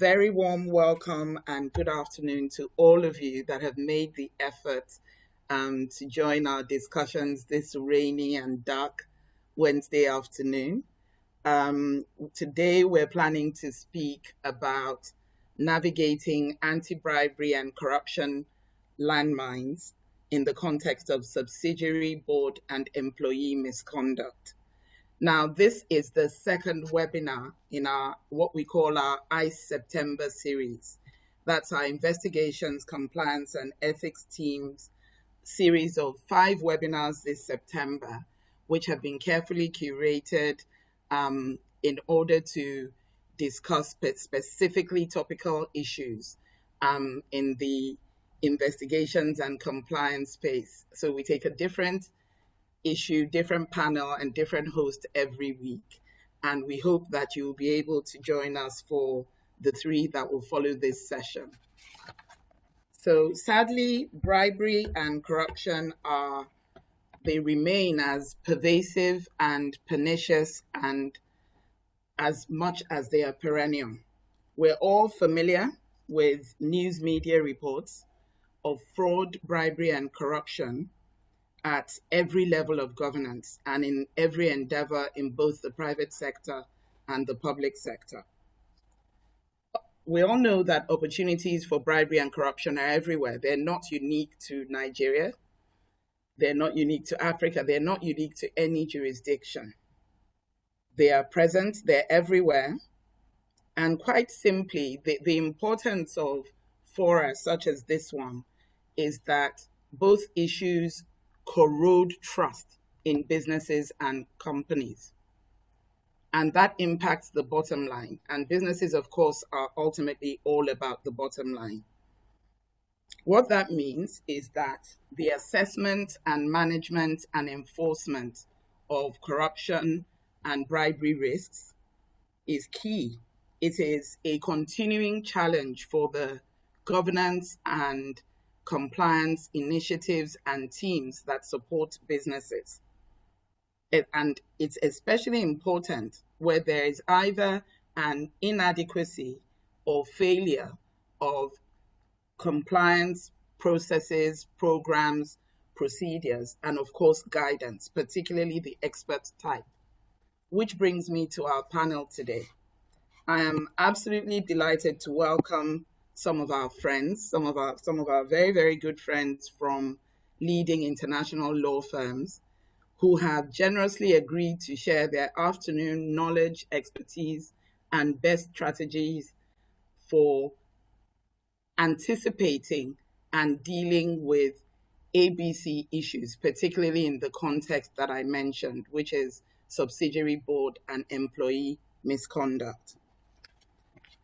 very warm welcome and good afternoon to all of you that have made the effort to join our discussions this rainy and dark Wednesday afternoon. Today, we're planning to speak about navigating anti-bribery and corruption landmines in the context of subsidiary, board, and employee misconduct. Now, this is the second webinar in our what we call our ICE September series. That's our investigations, compliance, and ethics team's series of 5 webinars this September, which have been carefully curated in order to discuss specifically topical issues in the investigations and compliance space. So we take a different issue, different panel, and different host every week. And we hope that you will be able to join us for the 3 that will follow this session. So sadly, bribery and corruption they remain as pervasive and pernicious and as much as they are perennial. We're all familiar with news media reports of fraud, bribery, and corruption at every level of governance and in every endeavor in both the private sector and the public sector. We all know that opportunities for bribery and corruption are everywhere. They're not unique to Nigeria. They're not unique to Africa. They're not unique to any jurisdiction. They are present, they're everywhere. And quite simply, the importance of fora such as this one is that both issues corrode trust in businesses and companies. And that impacts the bottom line. And businesses, of course, are ultimately all about the bottom line. What that means is that the assessment and management and enforcement of corruption and bribery risks is key. It is a continuing challenge for the governance and compliance initiatives and teams that support businesses. And it's especially important where there is either an inadequacy or failure of compliance processes, programs, procedures, and of course, guidance, particularly the expert type. Which brings me to our panel today. I am absolutely delighted to welcome some of our friends, some of our very, very good friends from leading international law firms who have generously agreed to share their afternoon knowledge, expertise, and best strategies for anticipating and dealing with ABC issues, particularly in the context that I mentioned, which is subsidiary, board, and employee misconduct.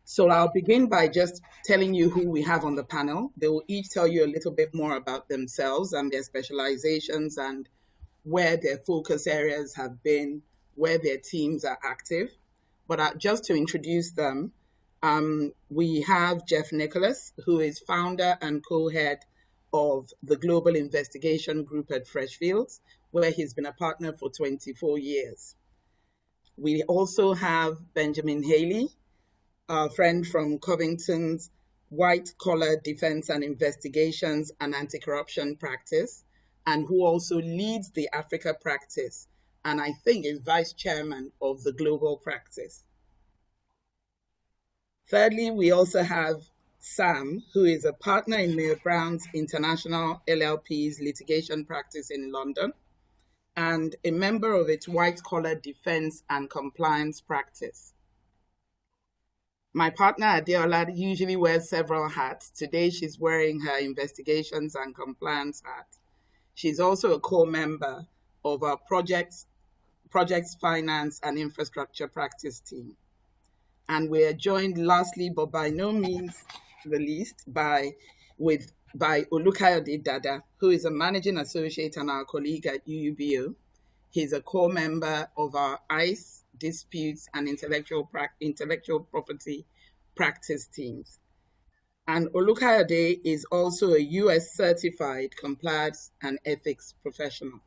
So I'll begin by just telling you who we have on the panel. They will each tell you a little bit more about themselves and their specializations and where their focus areas have been, where their teams are active. But just to introduce them, we have Jeff Nicholas, who is founder and co-head of the Global Investigation Group at Freshfields, where he's been a partner for 24 years. We also have Benjamin Haley, a friend from Covington's White Collar Defense and Investigations and Anti-Corruption Practice, and who also leads the Africa practice, and I think is vice chairman of the global practice. Thirdly, we also have Sam, who is a partner in Mayor Brown's International LLP's litigation practice in London, and a member of its White Collar Defense and Compliance practice. My partner, Adeola, usually wears several hats. Today, she's wearing her investigations and compliance hat. She's also a core member of our projects finance and infrastructure practice team. And we are joined lastly, but by no means the least, by Olukayode Dada, who is a managing associate and our colleague at UUBO. He's a core member of our ICE disputes and intellectual property practice teams. And Olukayode is also a US certified compliance and ethics professional.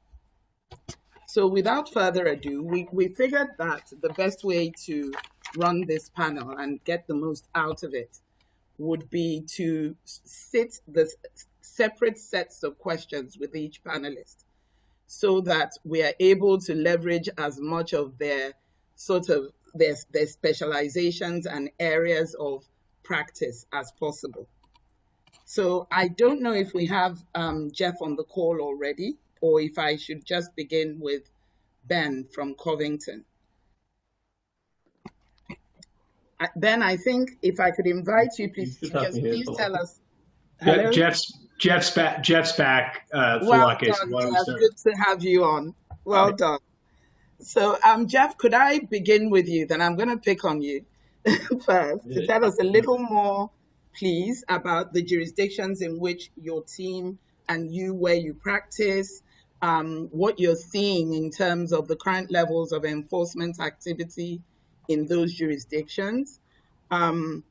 So without further ado, we figured that the best way to run this panel and get the most out of it would be to sit the separate sets of questions with each panelist so that we are able to leverage as much of their sort of their specializations and areas of practice as possible. So I don't know if we have Jeff on the call already, or if I should just begin with Ben from Covington. Ben, I think if I could invite you, please tell us. Hello? Jeff's back. Well done, Jeff. Good to have you on. Well done. So, Jeff, could I begin with you? Then I'm going to pick on you first to tell us a little more, please, about the jurisdictions in which your team and you, where you practice, what you're seeing in terms of the current levels of enforcement activity in those jurisdictions, and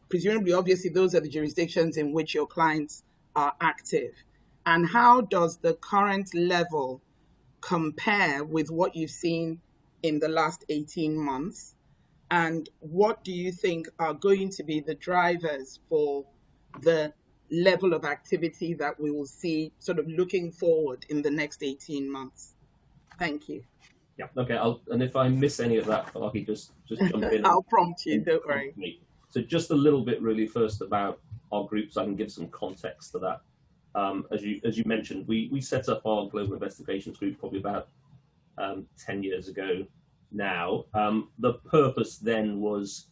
presumably, obviously, those are the jurisdictions in which your clients are active. And how does the current level compare with what you've seen in the last 18 months? And what do you think are going to be the drivers for the level of activity that we will see sort of looking forward in the next 18 months? Thank you. Yeah, okay, and if I miss any of that, Falaki, just jump in. I'll prompt you, don't worry. So just a little bit really first about our group, so I can give some context to that. As you mentioned, we set up our Global Investigations Group probably about 10 years ago now. The purpose then was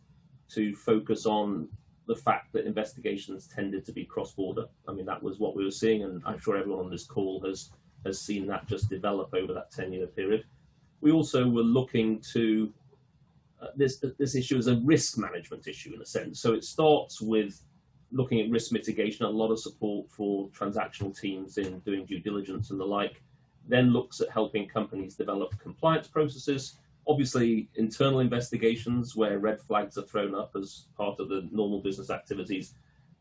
to focus on the fact that investigations tended to be cross-border. I mean, that was what we were seeing, and I'm sure everyone on this call has seen that just develop over that 10-year period. We also were looking to this issue as a risk management issue in a sense. So it starts with looking at risk mitigation, a lot of support for transactional teams in doing due diligence and the like, then looks at helping companies develop compliance processes, obviously internal investigations where red flags are thrown up as part of the normal business activities,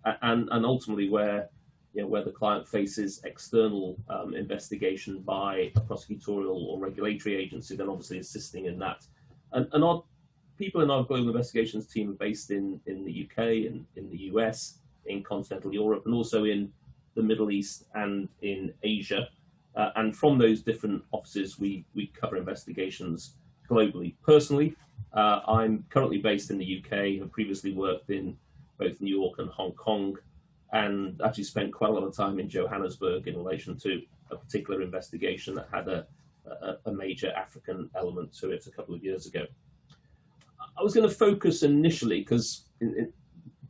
and ultimately where the client faces external investigation by a prosecutorial or regulatory agency, then obviously assisting in that. And our people in our global investigations team are based in the UK and in the US, in continental Europe, and also in the Middle East and in Asia. And from those different offices, we cover investigations globally. Personally, I'm currently based in the UK, have previously worked in both New York and Hong Kong, and actually spent quite a lot of time in Johannesburg in relation to a particular investigation that had a major African element to it a couple of years ago. I was going to focus initially, because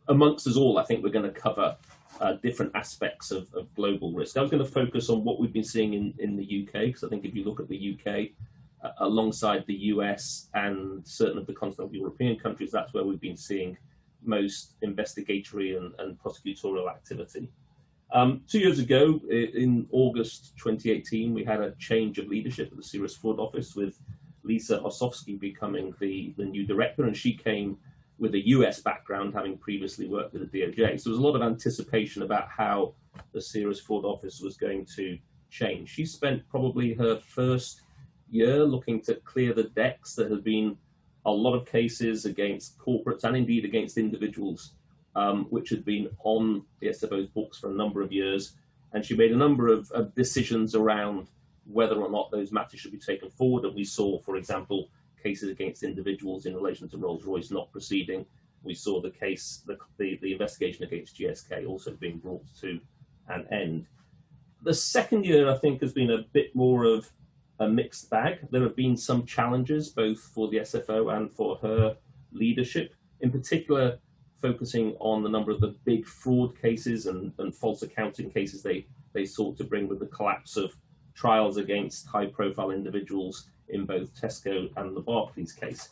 amongst us all, I think we're going to cover different aspects of global risk. I was going to focus on what we've been seeing in the UK, because I think if you look at the UK, alongside the US and certain of the continental European countries, that's where we've been seeing most investigatory and prosecutorial activity. 2 years ago, in August 2018, we had a change of leadership at the Serious Fraud Office, with Lisa Ossowski becoming the new director, and she came with a US background, having previously worked with the DOJ. So there was a lot of anticipation about how the Serious Fraud Office was going to change. She spent probably her first year looking to clear the decks. There had been a lot of cases against corporates and indeed against individuals, which had been on the SFO's books for a number of years. And she made a number of decisions around whether or not those matters should be taken forward. And we saw, for example, cases against individuals in relation to Rolls-Royce not proceeding. We saw the case, the investigation against GSK also being brought to an end. The second year, I think, has been a bit more of a mixed bag. There have been some challenges, both for the SFO and for her leadership, in particular focusing on the number of the big fraud cases and false accounting cases they sought to bring with the collapse of trials against high-profile individuals in both Tesco and the Barclays case.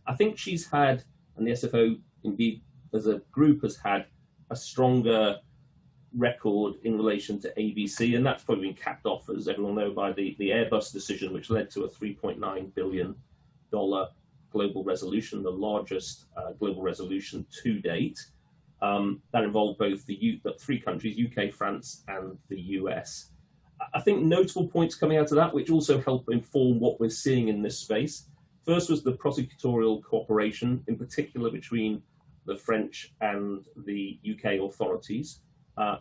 I think she's had, and the SFO indeed as a group has had, a stronger record in relation to ABC, and that's probably been capped off, as everyone know, by the Airbus decision, which led to a $3.9 billion global resolution, the largest global resolution to date. That involved both the three countries, UK, France, and the US. I think notable points coming out of that, which also help inform what we're seeing in this space. First was the prosecutorial cooperation, in particular between the French and the UK authorities.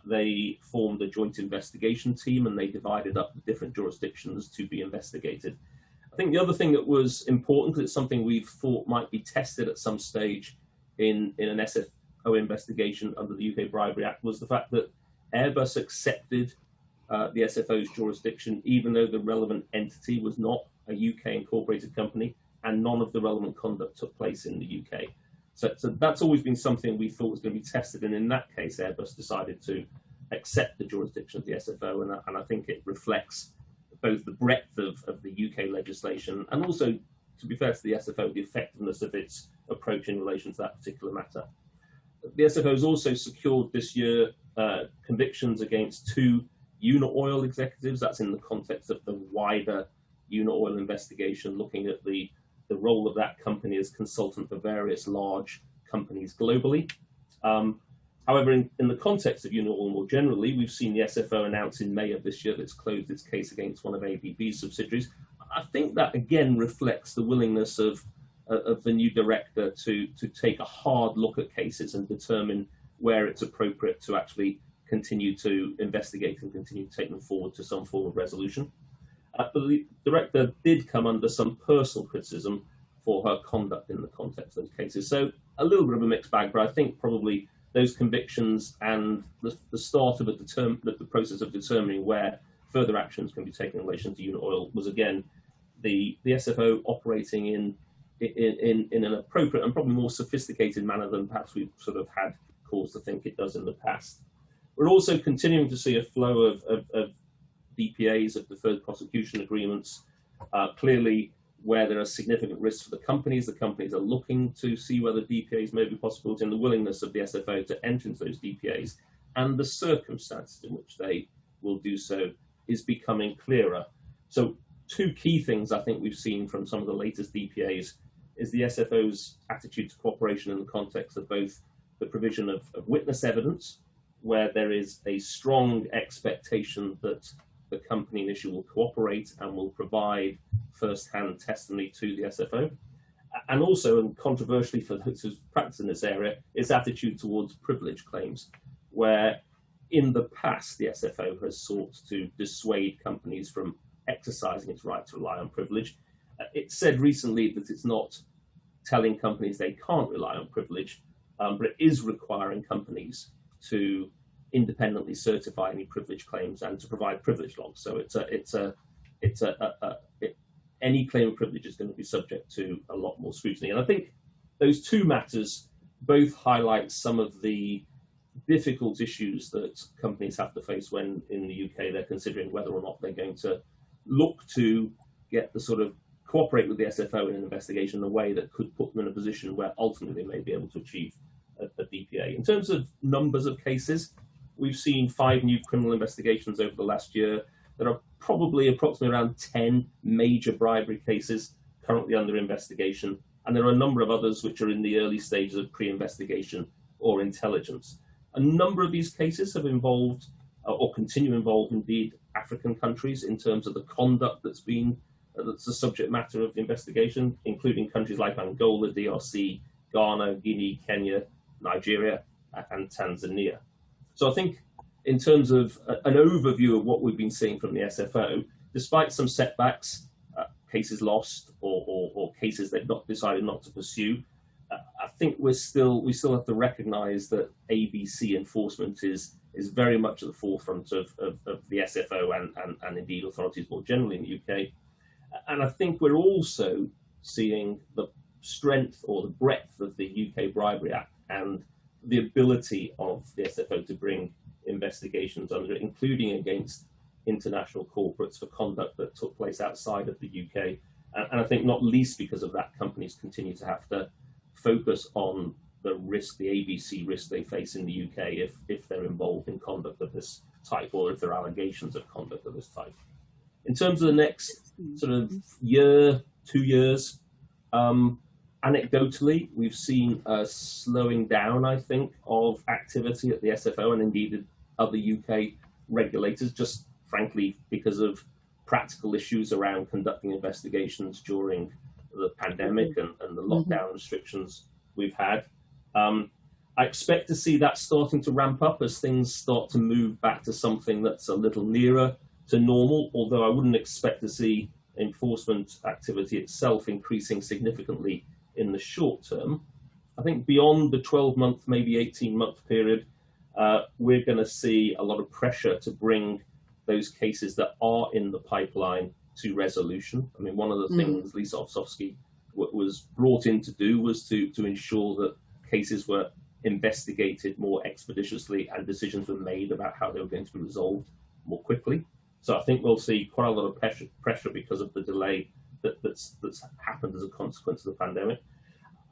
They formed a joint investigation team and they divided up the different jurisdictions to be investigated. I think the other thing that was important, because it's something we've thought might be tested at some stage in an SFO investigation under the UK Bribery Act, was the fact that Airbus accepted the SFO's jurisdiction, even though the relevant entity was not a UK incorporated company and none of the relevant conduct took place in the UK. So that's always been something we thought was going to be tested, and in that case, Airbus decided to accept the jurisdiction of the SFO, and I think it reflects both the breadth of the UK legislation and also, to be fair to the SFO, the effectiveness of its approach in relation to that particular matter. The SFO has also secured this year convictions against 2 Unioil executives. That's in the context of the wider Unioil investigation, looking at the role of that company as consultant for various large companies globally. However, in the context of Unioil more generally, we've seen the SFO announce in May of this year that it's closed its case against one of ABB's subsidiaries. I think that again reflects the willingness of the new director to take a hard look at cases and determine where it's appropriate to actually continue to investigate and continue to take them forward to some form of resolution. But the director did come under some personal criticism for her conduct in the context of those cases. So a little bit of a mixed bag, but I think probably those convictions and the start of the process of determining where further actions can be taken in relation to Unioil was, again, the SFO operating in an appropriate and probably more sophisticated manner than perhaps we've sort of had cause to think it does in the past. We're also continuing to see a flow of DPAs, of deferred prosecution agreements. Clearly, where there are significant risks for the companies are looking to see whether DPAs may be possible, and the willingness of the SFO to enter into those DPAs and the circumstances in which they will do so is becoming clearer. So 2 key things I think we've seen from some of the latest DPAs is the SFO's attitude to cooperation in the context of both the provision of witness evidence, where there is a strong expectation that the company in issue will cooperate and will provide first-hand testimony to the SFO. And also, and controversially for those who practice in this area, its attitude towards privilege claims, where in the past the SFO has sought to dissuade companies from exercising its right to rely on privilege. It said recently that it's not telling companies they can't rely on privilege, but it is requiring companies to independently certify any privilege claims and to provide privilege logs. So any claim of privilege is going to be subject to a lot more scrutiny. And I think those 2 matters both highlight some of the difficult issues that companies have to face when in the UK they're considering whether or not they're going to look to get the sort of cooperate with the SFO in an investigation in a way that could put them in a position where ultimately they may be able to achieve a DPA. In terms of numbers of cases, we've seen 5 new criminal investigations over the last year. There are probably approximately around 10 major bribery cases currently under investigation, and there are a number of others which are in the early stages of pre-investigation or intelligence. A number of these cases have involved, or continue to involve indeed, African countries in terms of the conduct that's the subject matter of the investigation, including countries like Angola, DRC, Ghana, Guinea, Kenya, Nigeria, and Tanzania. So I think in terms of an overview of what we've been seeing from the SFO, despite some setbacks, cases lost or cases they've decided not to pursue, I think we still have to recognise that ABC enforcement is very much at the forefront of the SFO and indeed authorities more generally in the UK. And I think we're also seeing the strength or the breadth of the UK Bribery Act and the ability of the SFO to bring investigations under it, including against international corporates for conduct that took place outside of the UK. And I think not least because of that, companies continue to have to focus on the risk, the ABC risk they face in the UK if they're involved in conduct of this type or if there are allegations of conduct of this type. In terms of the next sort of year, 2 years, anecdotally, we've seen a slowing down, I think, of activity at the SFO and indeed other UK regulators, just frankly because of practical issues around conducting investigations during the pandemic and the lockdown restrictions we've had. I expect to see that starting to ramp up as things start to move back to something that's a little nearer to normal, although I wouldn't expect to see enforcement activity itself increasing significantly in the short term. I think beyond the 12-month, maybe 18-month period, we're going to see a lot of pressure to bring those cases that are in the pipeline to resolution. I mean, one of the things Lisa Osofsky was brought in to do was to ensure that cases were investigated more expeditiously and decisions were made about how they were going to be resolved more quickly. So I think we'll see quite a lot of pressure because of the delay that's happened as a consequence of the pandemic.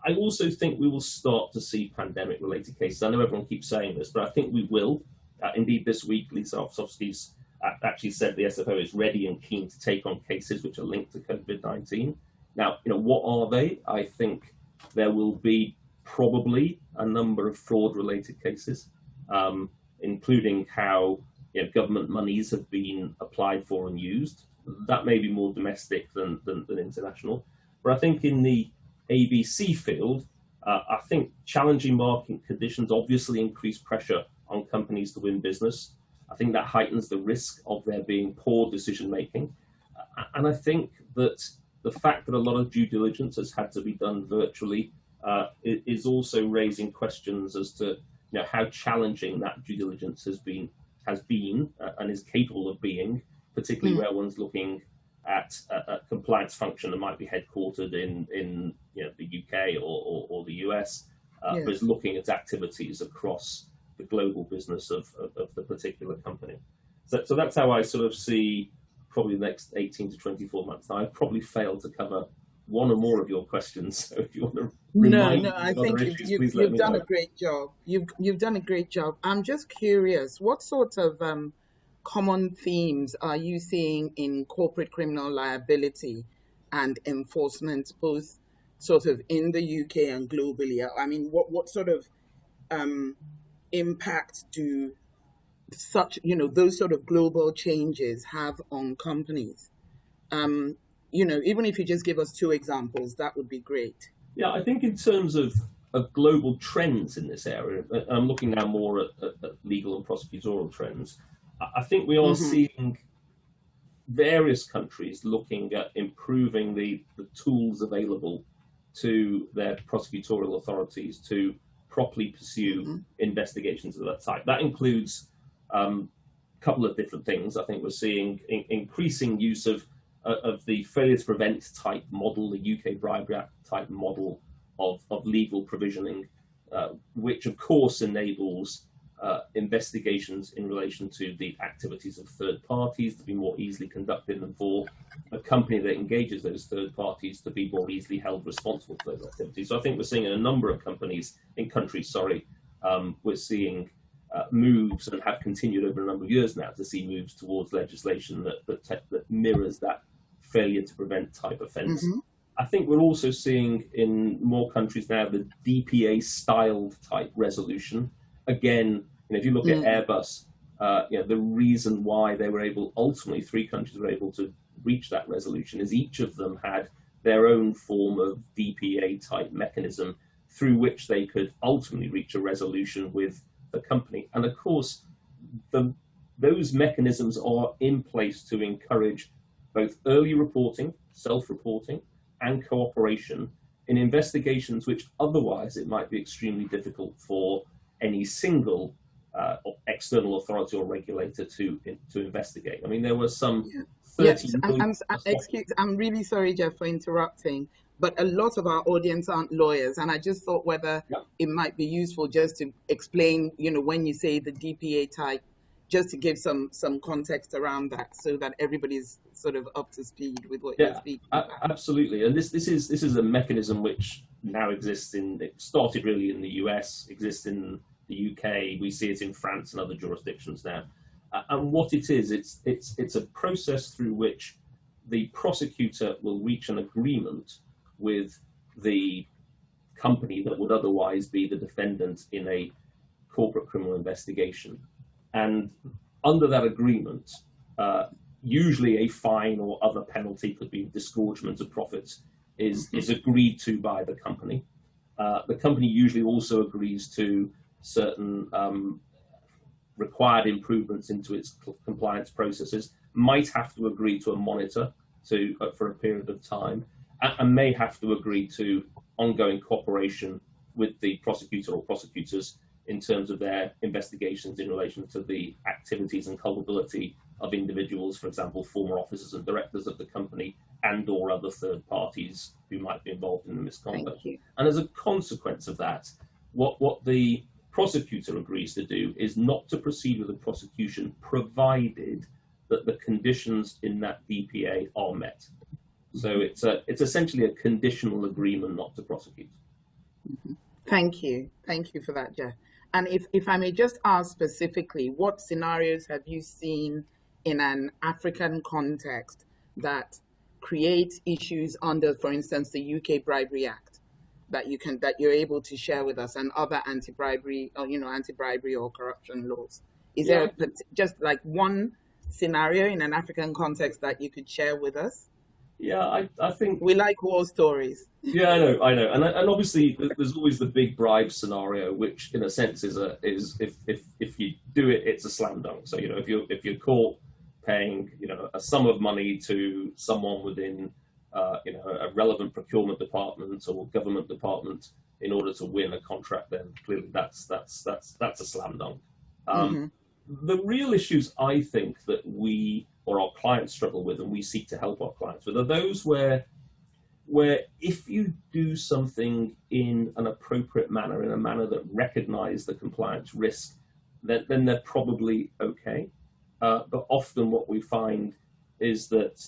I also think we will start to see pandemic-related cases. I know everyone keeps saying this, but I think we will. Indeed, this week, Lisa Osofsky's actually said the SFO is ready and keen to take on cases which are linked to COVID-19. Now, what are they? I think there will be probably a number of fraud-related cases, including how government monies have been applied for and used. That may be more domestic than international. But I think in the ABC field, I think challenging market conditions obviously increase pressure on companies to win business. I think that heightens the risk of there being poor decision making. And I think that the fact that a lot of due diligence has had to be done virtually is also raising questions as to how challenging that due diligence has been and is capable of being, particularly where one's looking at a compliance function that might be headquartered in the UK or the US, but is looking at activities across the global business of the particular company. So that's how I sort of see probably the next 18 to 24 months. Now, I've probably failed to cover one or more of your questions. So if you want to remind me I of think other issues, you've done a great job. You've done a great job. I'm just curious, what sort of common themes are you seeing in corporate criminal liability and enforcement, both sort of in the UK and globally? I mean, what sort of impact do those sort of global changes have on companies? Even if you just give us two examples, that would be great. Yeah, I think in terms of global trends in this area, and I'm looking now more at legal and prosecutorial trends, I think we are seeing various countries looking at improving the tools available to their prosecutorial authorities to properly pursue investigations of that type. That includes a couple of different things. I think we're seeing increasing use of the failure to prevent type model, the UK Bribery Act type model of legal provisioning, which of course enables investigations in relation to the activities of third parties to be more easily conducted and for a company that engages those third parties to be more easily held responsible for those activities. So I think we're seeing in a number of countries, we're seeing moves and have continued over a number of years now to see moves towards legislation that mirrors that failure to prevent type offence. I think we're also seeing in more countries now the DPA styled type resolution. Again, if you look at Airbus, the reason why they were able, ultimately 3 countries were able to reach that resolution is each of them had their own form of DPA type mechanism through which they could ultimately reach a resolution with the company. And of course, those mechanisms are in place to encourage both early reporting, self-reporting, and cooperation in investigations which otherwise it might be extremely difficult for any single external authority or regulator to investigate. I mean, there were some 30 million... I'm really sorry, Jeff, for interrupting, but a lot of our audience aren't lawyers, and I just thought whether it might be useful just to explain, when you say the DPA type, just to give some context around that so that everybody's sort of up to speed with what you're speaking about. Absolutely. And this is a mechanism which now exists it started really in the US, exists in the UK, we see it in France and other jurisdictions now. And what it is, it's a process through which the prosecutor will reach an agreement with the company that would otherwise be the defendant in a corporate criminal investigation. And under that agreement, usually a fine or other penalty, could be disgorgement of profits, is agreed to by the company. The company usually also agrees to certain required improvements into its compliance processes, might have to agree to a monitor for a period of time, and may have to agree to ongoing cooperation with the prosecutor or prosecutors in terms of their investigations in relation to the activities and culpability of individuals, for example, former officers and directors of the company and or other third parties who might be involved in the misconduct. And as a consequence of that, what the prosecutor agrees to do is not to proceed with the prosecution provided that the conditions in that DPA are met. So it's essentially a conditional agreement not to prosecute. Thank you for that, Jeff. And if I may just ask specifically, what scenarios have you seen in an African context that create issues under, for instance, the UK Bribery Act that you're able to share with us, and other anti-bribery or corruption laws? Is there just like one scenario in an African context that you could share with us? Yeah, I think we like war stories. Yeah, I know, and obviously there's always the big bribe scenario, which in a sense is if you do it, it's a slam dunk. So if you're caught paying a sum of money to someone within a relevant procurement department or government department in order to win a contract, then clearly that's a slam dunk. The real issues I think that we or our clients struggle with, and we seek to help our clients with, are those where if you do something in an appropriate manner, in a manner that recognises the compliance risk, then they're probably okay. But often what we find is that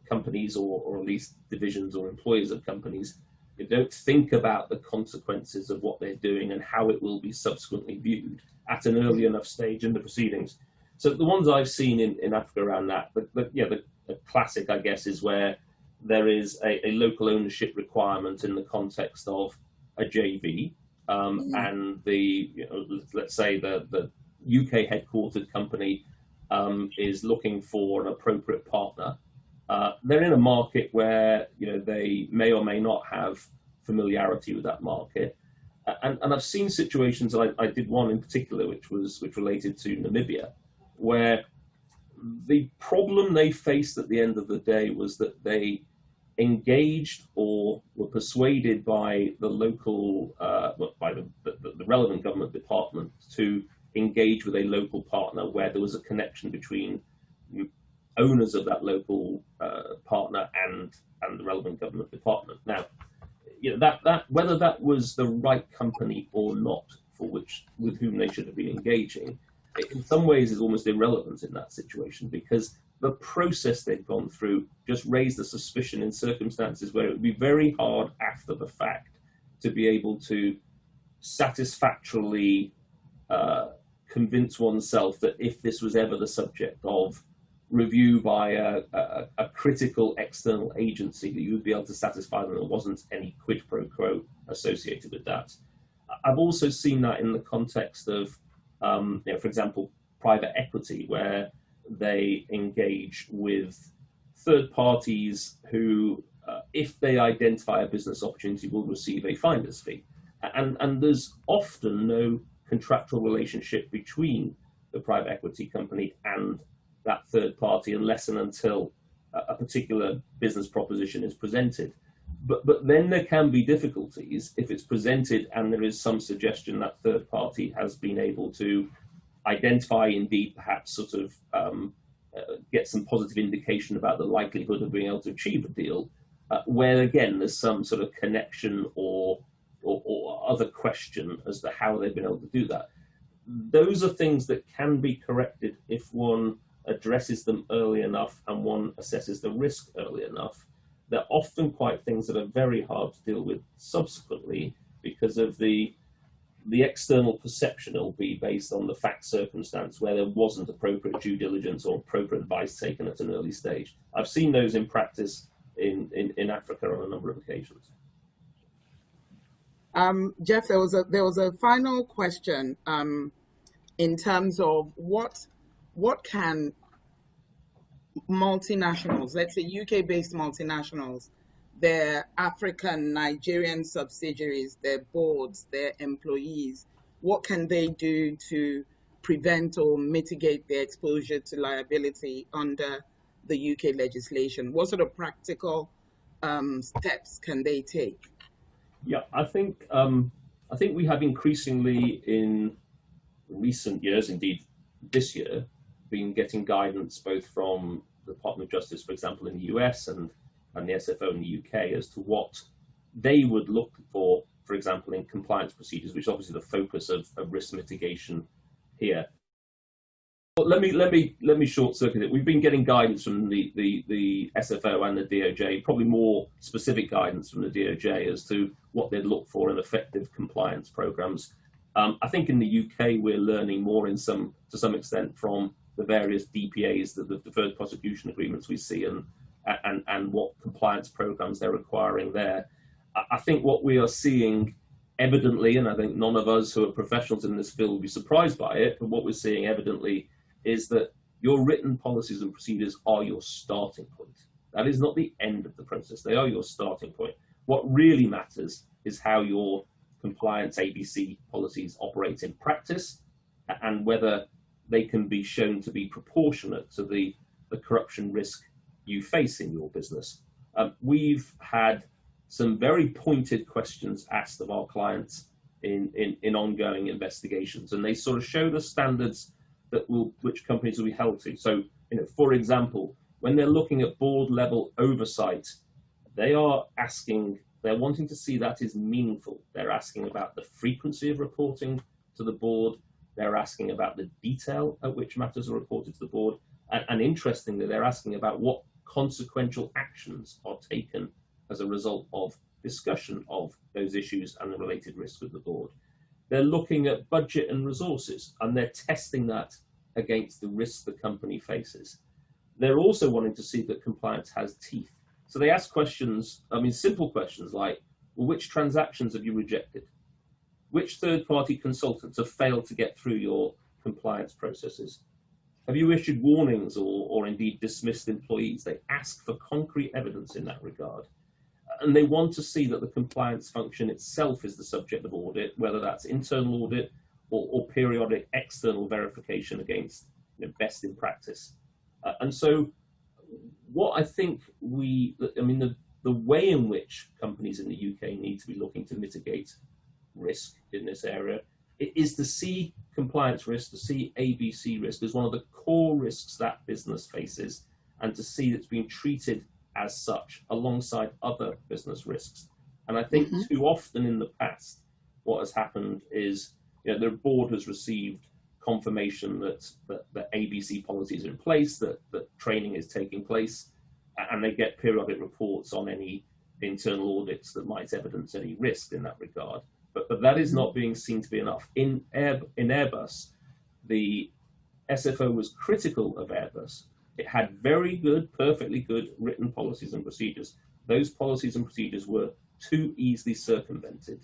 companies, or at least divisions or employees of companies, they don't think about the consequences of what they're doing and how it will be subsequently viewed at an early enough stage in the proceedings. So the ones I've seen in Africa around that, the classic, I guess, is where there is a local ownership requirement in the context of a JV, and let's say the UK headquartered company is looking for an appropriate partner. They're in a market where they may or may not have familiarity with that market, and I've seen situations. I did one in particular, which related to Namibia, where the problem they faced at the end of the day was that they engaged or were persuaded by the local, by the relevant government department to engage with a local partner where there was a connection between owners of that local partner and the relevant government department. Now, that whether that was the right company or not with whom they should have been engaging, in some ways is almost irrelevant in that situation, because the process they've gone through just raised the suspicion in circumstances where it would be very hard after the fact to be able to satisfactorily convince oneself that if this was ever the subject of review by a critical external agency, that you would be able to satisfy them there wasn't any quid pro quo associated with that. I've also seen that in the context of for example, private equity, where they engage with third parties who, if they identify a business opportunity, will receive a finder's fee. And there's often no contractual relationship between the private equity company and that third party unless and until a particular business proposition is presented. But then there can be difficulties if it's presented and there is some suggestion that third party has been able to identify, indeed perhaps sort of get some positive indication about the likelihood of being able to achieve a deal, where again there's some sort of connection or other question as to how they've been able to do that. Those are things that can be corrected if one addresses them early enough and one assesses the risk early enough. They're often quite things that are very hard to deal with subsequently because of the external perception. It'll be based on the fact circumstance where there wasn't appropriate due diligence or appropriate advice taken at an early stage. I've seen those in practice in Africa on a number of occasions. Jeff, there was a final question in terms of what can multinationals, let's say UK-based multinationals their African, Nigerian subsidiaries, their boards, their employees, what can they do to prevent or mitigate their exposure to liability under the UK legislation? What sort of practical steps can they take? Yeah, I think we have increasingly in recent years, indeed this year, been getting guidance both from the Department of Justice, for example, in the US and the SFO in the UK as to what they would look for example, in compliance procedures, which is obviously the focus of risk mitigation here. But let me short circuit it. We've been getting guidance from the SFO and the DOJ, probably more specific guidance from the DOJ as to what they'd look for in effective compliance programs. I think in the UK we're learning more to some extent from the various DPAs, the deferred prosecution agreements we see, and what compliance programs they're requiring there. I think what we are seeing evidently, and I think none of us who are professionals in this field will be surprised by it, but what we're seeing evidently is that your written policies and procedures are your starting point. That is not the end of the process. They are your starting point. What really matters is how your compliance ABC policies operate in practice and whether they can be shown to be proportionate to the corruption risk you face in your business. We've had some very pointed questions asked of our clients in ongoing investigations, and they sort of show the standards which companies will be held to. So, for example, when they're looking at board level oversight, they're wanting to see that is meaningful. They're asking about the frequency of reporting to the board. They're asking about the detail at which matters are reported to the board. And interestingly, they're asking about what consequential actions are taken as a result of discussion of those issues and the related risks with the board. They're looking at budget and resources, and they're testing that against the risks the company faces. They're also wanting to see that compliance has teeth. So they ask questions, simple questions like, well, which transactions have you rejected? Which third-party consultants have failed to get through your compliance processes? Have you issued warnings or indeed dismissed employees? They ask for concrete evidence in that regard. And they want to see that the compliance function itself is the subject of audit, whether that's internal audit or periodic external verification against best in practice. And so what I think the way in which companies in the UK need to be looking to mitigate risk in this area is to see compliance risk, to see ABC risk as one of the core risks that business faces, and to see it's being treated as such alongside other business risks. And I think too often in the past, what has happened is the board has received confirmation that ABC policies are in place, that training is taking place, and they get periodic reports on any internal audits that might evidence any risk in that regard. But that is not being seen to be enough. In Airbus, the SFO was critical of Airbus. It had very good, perfectly good written policies and procedures. Those policies and procedures were too easily circumvented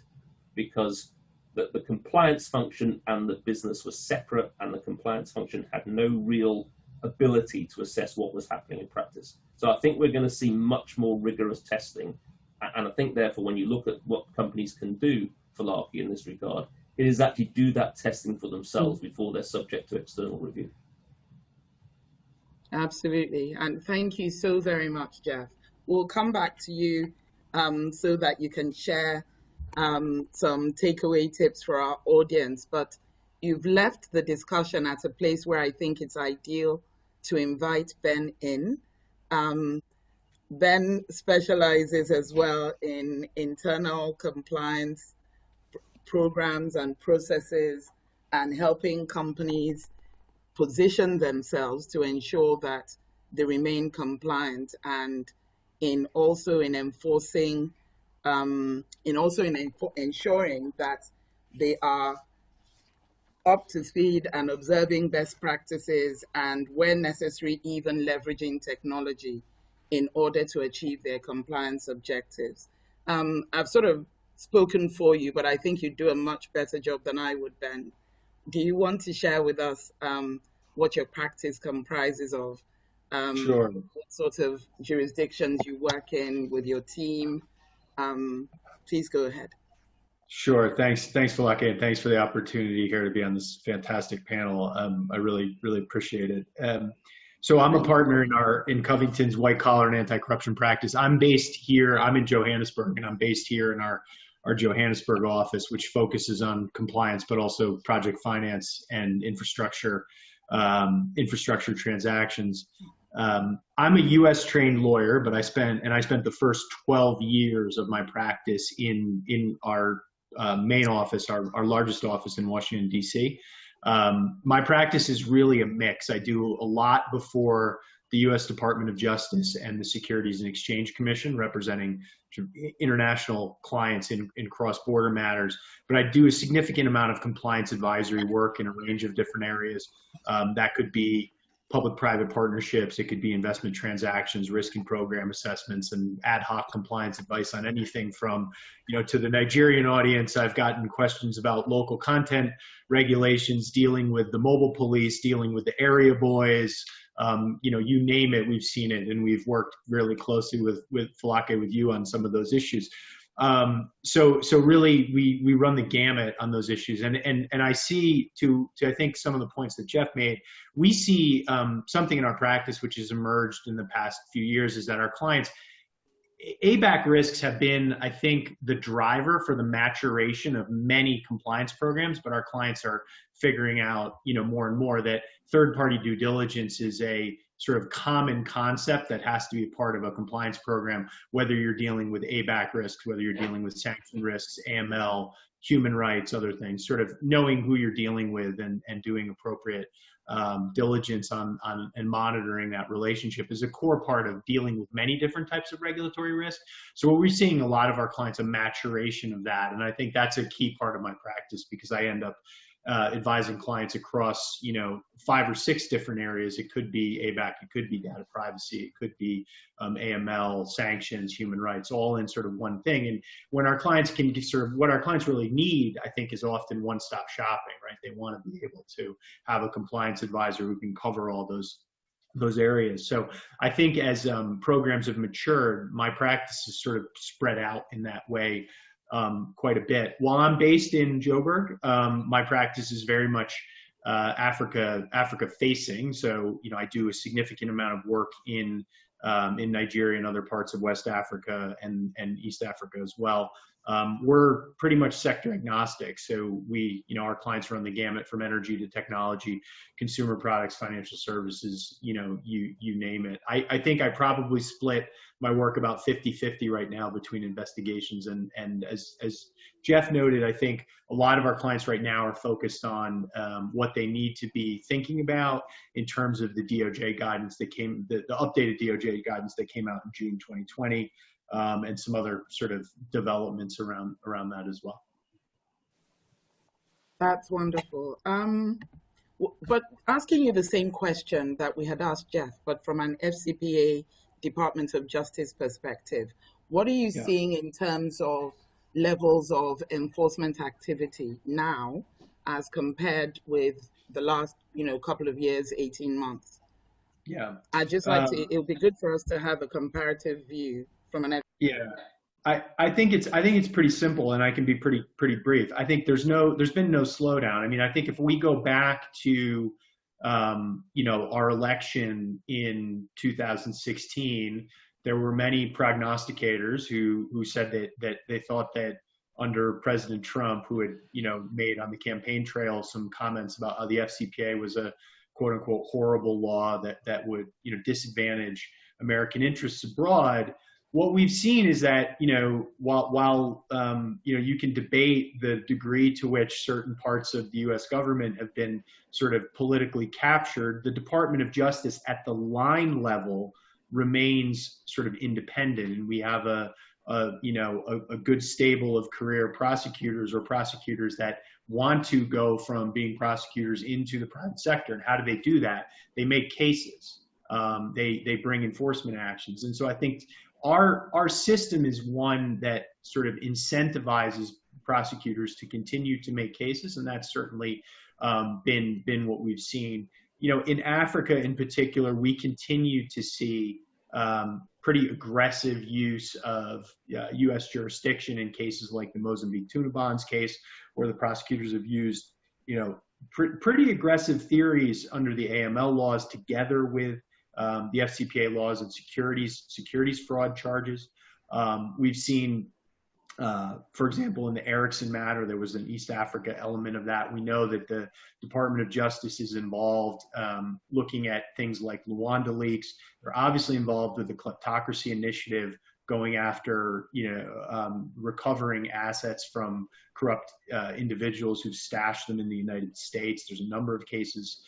because the compliance function and the business were separate, and the compliance function had no real ability to assess what was happening in practice. So I think we're going to see much more rigorous testing. And I think, therefore, when you look at what companies can do for Larky in this regard, it is actually do that testing for themselves before they're subject to external review. Absolutely. And thank you so very much, Jeff. We'll come back to you so that you can share some takeaway tips for our audience. But you've left the discussion at a place where I think it's ideal to invite Ben in. Ben specializes as well in internal compliance programs and processes and helping companies position themselves to ensure that they remain compliant, and ensuring that they are up to speed and observing best practices, and when necessary, even leveraging technology in order to achieve their compliance objectives. I've sort of spoken for you, but I think you do a much better job than I would, Ben. Do you want to share with us what your practice comprises of Sure. what sort of jurisdictions you work in with your team. Please go ahead. Sure. Thanks, Falake, and thanks for the opportunity here to be on this fantastic panel. I really, really appreciate it. So I'm a partner in Covington's white collar and anti-corruption practice. I'm based here. I'm in Johannesburg, and I'm based here in our Johannesburg office, which focuses on compliance, but also project finance and infrastructure transactions. I'm a U.S. trained lawyer, but I spent the first 12 years of my practice in our main office, our largest office in Washington, D.C. My practice is really a mix. I do a lot before the U.S. Department of Justice and the Securities and Exchange Commission, representing international clients in cross-border matters. But I do a significant amount of compliance advisory work in a range of different areas. That could be public-private partnerships. It could be investment transactions, risk and program assessments, and ad hoc compliance advice on anything from, to the Nigerian audience. I've gotten questions about local content regulations, dealing with the mobile police, dealing with the area boys, you name it, we've seen it, and we've worked really closely with Falake, with you on some of those issues. So really we run the gamut on those issues. And I see to I think some of the points that Jeff made, we see something in our practice which has emerged in the past few years, is that our clients, ABAC risks have been, I think, the driver for the maturation of many compliance programs, but our clients are figuring out, more and more that third-party due diligence is a sort of common concept that has to be a part of a compliance program, whether you're dealing with ABAC risks, whether you're dealing with sanction risks, AML, human rights, other things, sort of knowing who you're dealing with and doing appropriate diligence on and monitoring that relationship is a core part of dealing with many different types of regulatory risk. So we're seeing a lot of our clients a maturation of that. And I think that's a key part of my practice, because I end up advising clients across, 5 or 6 different areas. It could be ABAC, it could be data privacy, it could be AML, sanctions, human rights, all in sort of one thing. And when our clients can sort of, what our clients really need, I think, is often one-stop shopping, right? They want to be able to have a compliance advisor who can cover all those areas. So I think as programs have matured, my practice is sort of spread out in that way quite a bit. While I'm based in Joburg, my practice is very much Africa facing. So, I do a significant amount of work in Nigeria and other parts of West Africa and East Africa as well. We're pretty much sector agnostic. So our clients run the gamut from energy to technology, consumer products, financial services, you name it. I think I probably split my work about 50-50 right now between investigations and as Jeff noted, I think a lot of our clients right now are focused on what they need to be thinking about in terms of the DOJ guidance that the updated DOJ guidance that came out in June 2020. And some other sort of developments around that as well. That's wonderful. But asking you the same question that we had asked Jeff, but from an FCPA Department of Justice perspective, what are you seeing in terms of levels of enforcement activity now as compared with the last, couple of years, 18 months? Yeah. I'd just like to, it would be good for us to have a comparative view from an. Yeah, I think it's pretty simple, and I can be pretty brief. I think there's been no slowdown. I mean, I think if we go back to our election in 2016, there were many prognosticators who said that they thought that under President Trump, who had made on the campaign trail some comments about how the FCPA was a quote unquote horrible law that would disadvantage American interests abroad. What we've seen is that, while you can debate the degree to which certain parts of the U.S. government have been sort of politically captured, the Department of Justice at the line level remains sort of independent. And we have a good stable of career prosecutors or prosecutors that want to go from being prosecutors into the private sector. And how do they do that? They make cases. They bring enforcement actions. And so I think our system is one that sort of incentivizes prosecutors to continue to make cases, and that's certainly been what we've seen. in Africa in particular, we continue to see pretty aggressive use of U.S. jurisdiction in cases like the Mozambique tuna bonds case, where the prosecutors have used, pretty aggressive theories under the AML laws together with the FCPA laws and securities fraud charges. We've seen, for example, in the Ericsson matter, there was an East Africa element of that. We know that the Department of Justice is involved looking at things like Luanda leaks. They're obviously involved with the kleptocracy initiative, going after, recovering assets from corrupt individuals who've stashed them in the United States. There's a number of cases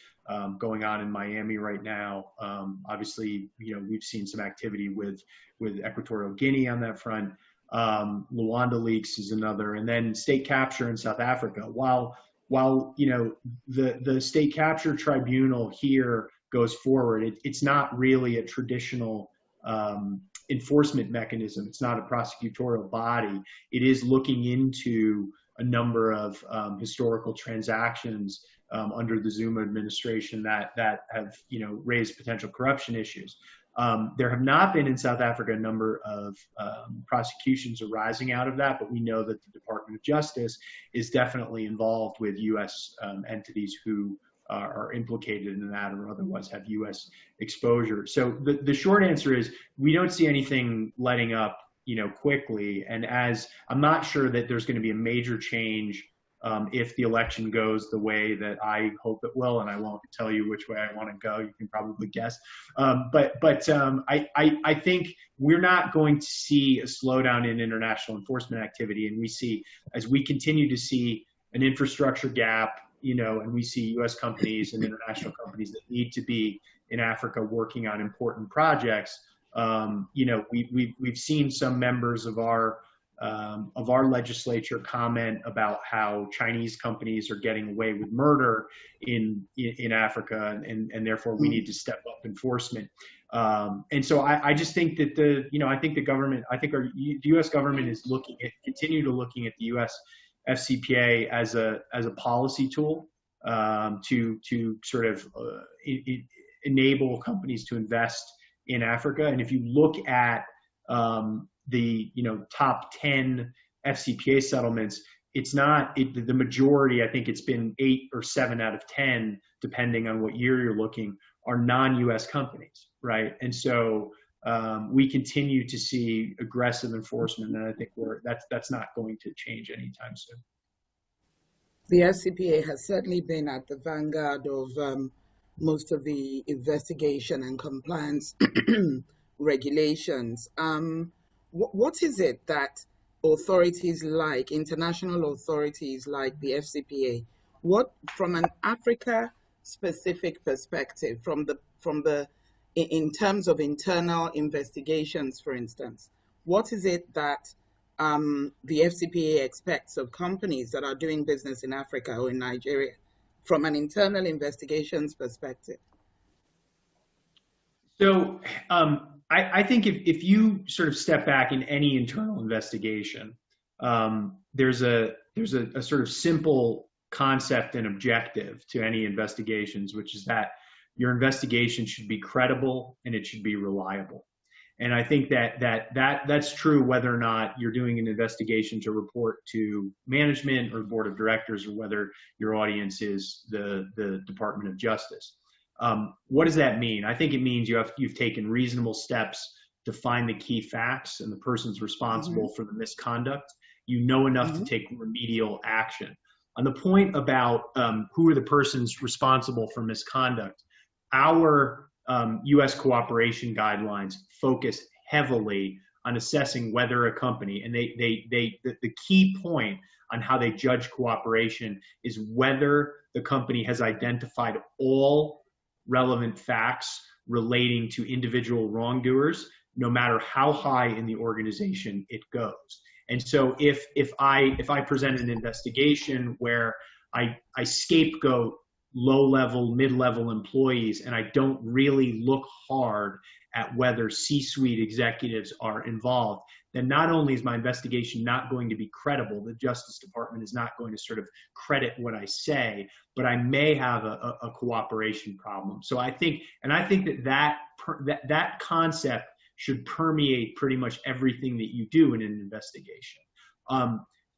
going on in Miami right now. Obviously, we've seen some activity with Equatorial Guinea on that front. Luanda leaks is another, and then state capture in South Africa. While the state capture tribunal here goes forward, it's not really a traditional enforcement mechanism. It's not a prosecutorial body. It is looking into a number of historical transactions under the Zuma administration that have raised potential corruption issues. There have not been in South Africa a number of prosecutions arising out of that, but we know that the Department of Justice is definitely involved with U.S. Entities who are implicated in that or otherwise have U.S. exposure. So the short answer is we don't see anything letting up, quickly. And as I'm not sure that there's going to be a major change if the election goes the way that I hope it will, and I won't tell you which way I want to go. You can probably guess. I think we're not going to see a slowdown in international enforcement activity, and we see, as we continue to see an infrastructure gap, and we see U.S. companies and international companies that need to be in Africa working on important projects. We've seen some members of our legislature comment about how Chinese companies are getting away with murder in Africa, and therefore we need to step up enforcement. And so I just think that I think the government, the U.S. government is continue to looking at the U.S. FCPA as a policy tool to sort of enable companies to invest in Africa. And if you look at the top 10 FCPA settlements, it's not the majority. I think it's been 8 or 7 out of 10, depending on what year you're looking, are non-U.S. companies, right? And so we continue to see aggressive enforcement, and I think that's not going to change anytime soon. The FCPA has certainly been at the vanguard of most of the investigation and compliance regulations. What is it that authorities like international authorities like the FCPA, from an Africa-specific perspective, in terms of internal investigations, for instance, what is it that the FCPA expects of companies that are doing business in Africa or in Nigeria from an internal investigations perspective? So I think if you sort of step back in any internal investigation, there's a sort of simple concept and objective to any investigations, which is that your investigation should be credible and it should be reliable. And I think that's true whether or not you're doing an investigation to report to management or board of directors, or whether your audience is the Department of Justice. What does that mean? I think it means you've taken reasonable steps to find the key facts and the person's responsible for the misconduct. You know enough to take remedial action. On the point about who are the persons responsible for misconduct, our U.S. cooperation guidelines focus heavily on assessing whether a company, and the key point on how they judge cooperation is whether the company has identified all relevant facts relating to individual wrongdoers, no matter how high in the organization it goes. And so if I present an investigation where I scapegoat low-level, mid-level employees, and I don't really look hard at whether C-suite executives are involved, then not only is my investigation not going to be credible, the Justice Department is not going to sort of credit what I say, but I may have a cooperation problem. So I think that concept should permeate pretty much everything that you do in an investigation.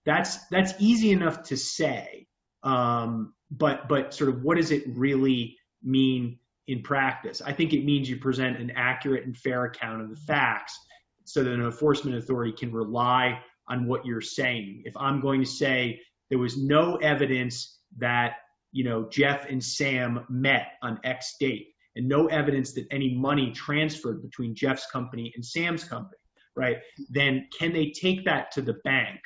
That's easy enough to say, but sort of what does it really mean in practice? I think it means you present an accurate and fair account of the facts so that an enforcement authority can rely on what you're saying. If I'm going to say there was no evidence that, Jeff and Sam met on X date, and no evidence that any money transferred between Jeff's company and Sam's company, right? Then can they take that to the bank?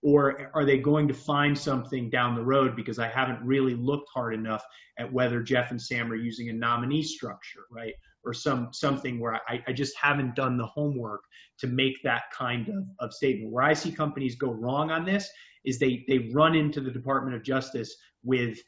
Or are they going to find something down the road because I haven't really looked hard enough at whether Jeff and Sam are using a nominee structure, right? Or something where I just haven't done the homework to make that kind of statement. Where I see companies go wrong on this is they run into the Department of Justice with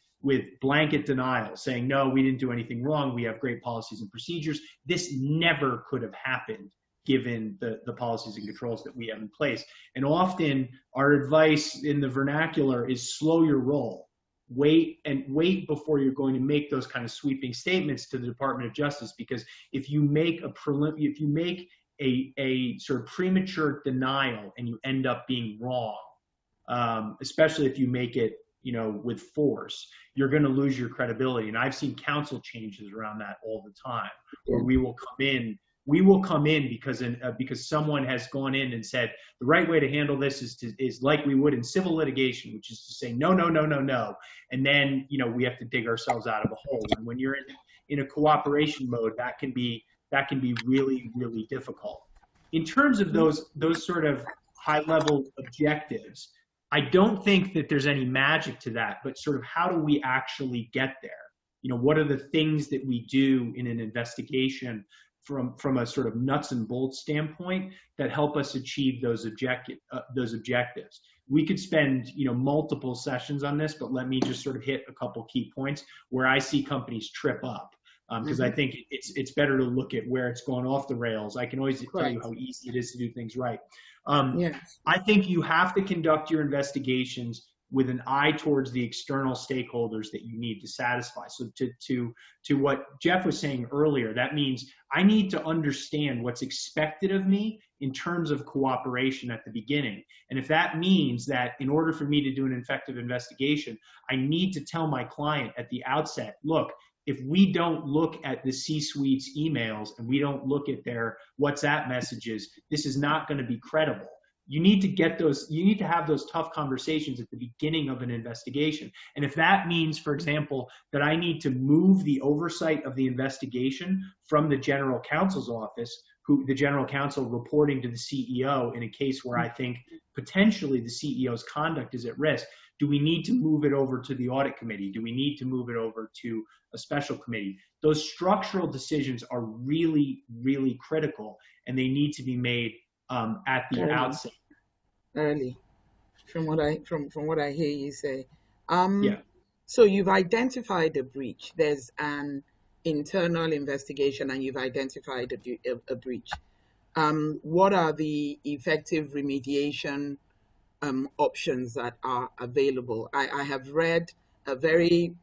blanket denial, saying, no, we didn't do anything wrong. We have great policies and procedures. This never could have happened given the policies and controls that we have in place. And often our advice in the vernacular is slow your roll. Wait before you're going to make those kind of sweeping statements to the Department of Justice, because if you make a sort of premature denial and you end up being wrong, especially if you make it with force, you're going to lose your credibility. And I've seen counsel changes around that all the time, where we will come in because someone has gone in and said the right way to handle this is like we would in civil litigation, which is to say no, and then we have to dig ourselves out of a hole. And when you're in a cooperation mode, that can be really, really difficult. In terms of those sort of high level objectives, I don't think that there's any magic to that, but sort of how do we actually get there? What are the things that we do in an investigation from a sort of nuts and bolts standpoint that help us achieve those objectives? We could spend multiple sessions on this, but let me just sort of hit a couple key points where I see companies trip up, because I think it's better to look at where it's going off the rails. I can always tell you how easy it is to do things right. Yes. I think you have to conduct your investigations with an eye towards the external stakeholders that you need to satisfy. So to what Jeff was saying earlier, that means I need to understand what's expected of me in terms of cooperation at the beginning. And if that means that in order for me to do an effective investigation, I need to tell my client at the outset, look, if we don't look at the C-suite's emails and we don't look at their WhatsApp messages, this is not going to be credible. You need to have those tough conversations at the beginning of an investigation. And if that means, for example, that I need to move the oversight of the investigation from the general counsel's office, the general counsel reporting to the CEO in a case where I think potentially the CEO's conduct is at risk, do we need to move it over to the audit committee? Do we need to move it over to a special committee? Those structural decisions are really, really critical, and they need to be made at the outset. Early, from what I hear you say. Yeah. So you've identified a breach. There's an internal investigation, and you've identified a breach. What are the effective remediation options that are available? I have read a very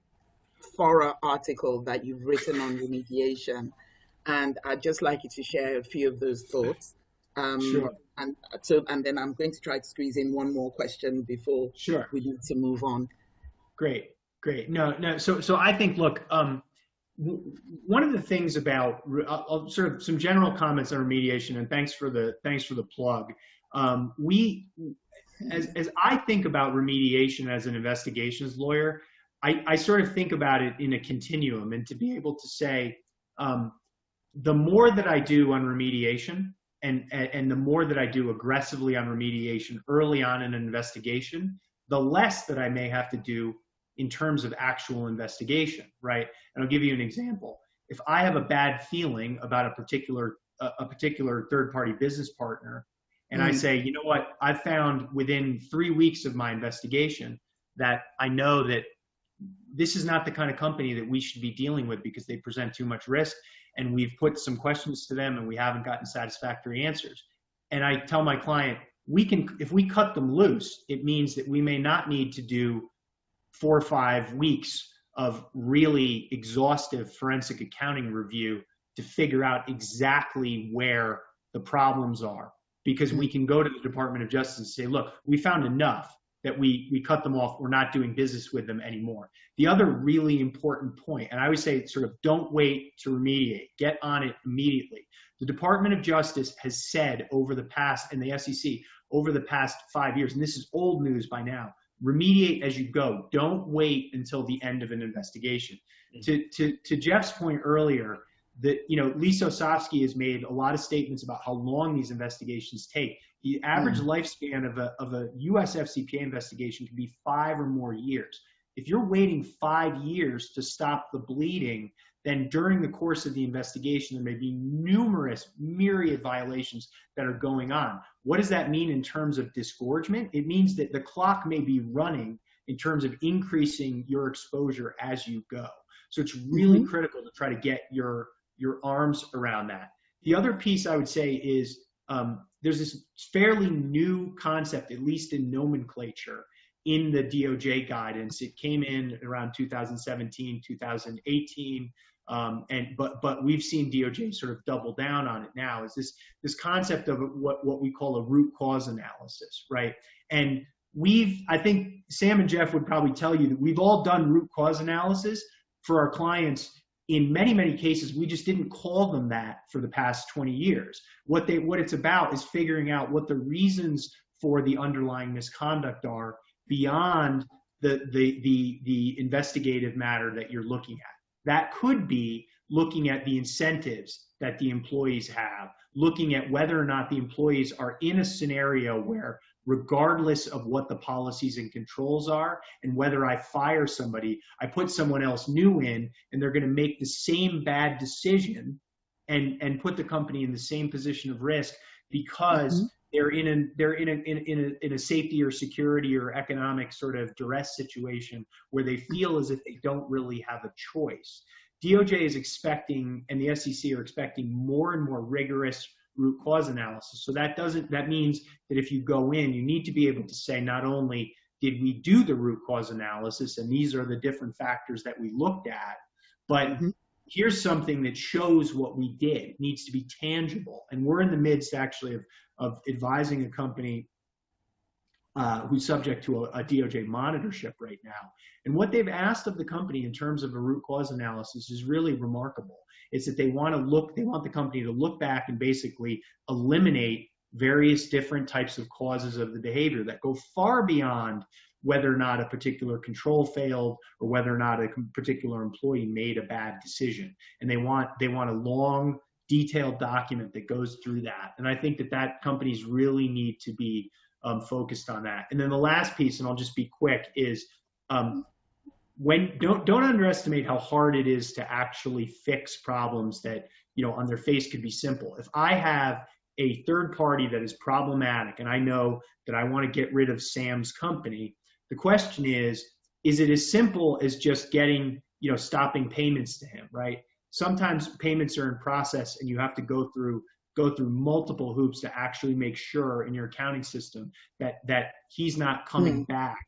thorough article that you've written on remediation, and I'd just like you to share a few of those thoughts. Sure. And then I'm going to try to squeeze in one more question before we need to move on. Great. No. So I think, look, one of the things about I'll sort of some general comments on remediation, and thanks for the plug. As I think about remediation as an investigations lawyer, I sort of think about it in a continuum, and to be able to say, the more that I do on remediation, and the more that I do aggressively on remediation early on in an investigation, the less that I may have to do in terms of actual investigation, right? And I'll give you an example. If I have a bad feeling about a particular third-party business partner, and I say, you know what, I found within 3 weeks of my investigation that I know that this is not the kind of company that we should be dealing with because they present too much risk. And we've put some questions to them and we haven't gotten satisfactory answers. And I tell my client, if we cut them loose, it means that we may not need to do 4 or 5 weeks of really exhaustive forensic accounting review to figure out exactly where the problems are. Because we can go to the Department of Justice and say, look, we found enough that we cut them off. We're not doing business with them anymore. The other really important point, and I always say sort of don't wait to remediate, get on it immediately. The Department of Justice has said over the past, and the SEC, over the past 5 years, and this is old news by now, remediate as you go. Don't wait until the end of an investigation. To Jeff's point earlier, that, you know, Belo-Osagie has made a lot of statements about how long these investigations take. The average lifespan of a US FCPA investigation can be 5 or more years. If you're waiting 5 years to stop the bleeding, then during the course of the investigation, there may be numerous myriad violations that are going on. What does that mean in terms of disgorgement? It means that the clock may be running in terms of increasing your exposure as you go. So it's really critical to try to get your arms around that. The other piece I would say is there's this fairly new concept, at least in nomenclature, in the DOJ guidance. It came in around 2017, 2018, but we've seen DOJ sort of double down on it now. Is this concept of what we call a root cause analysis, right? And I think Sam and Jeff would probably tell you that we've all done root cause analysis for our clients. In many, many cases, we just didn't call them that for the past 20 years. What it's about is figuring out what the reasons for the underlying misconduct are beyond the investigative matter that you're looking at. That could be looking at the incentives that the employees have, looking at whether or not the employees are in a scenario where, regardless of what the policies and controls are, and whether I fire somebody, I put someone else new in, and they're going to make the same bad decision and put the company in the same position of risk because they're in a safety or security or economic sort of duress situation where they feel as if they don't really have a choice. DOJ is expecting, and the SEC are expecting, more and more rigorous root cause analysis. So that means that if you go in, you need to be able to say, not only did we do the root cause analysis, and these are the different factors that we looked at, but here's something that shows what we did. It needs to be tangible. And we're in the midst, actually, of advising a company who's subject to a DOJ monitorship right now. And what they've asked of the company in terms of a root cause analysis is really remarkable. It's that they want the company to look back and basically eliminate various different types of causes of the behavior that go far beyond whether or not a particular control failed or whether or not a particular employee made a bad decision. And they want a long, detailed document that goes through that. And I think that companies really need to be focused on that. And then the last piece, and I'll just be quick, is don't underestimate how hard it is to actually fix problems that, you know, on their face could be simple. If I have a third party that is problematic and I know that I want to get rid of Sam's company, the question is it as simple as just stopping payments to him, right? Sometimes payments are in process and you have to go through multiple hoops to actually make sure in your accounting system that he's not coming back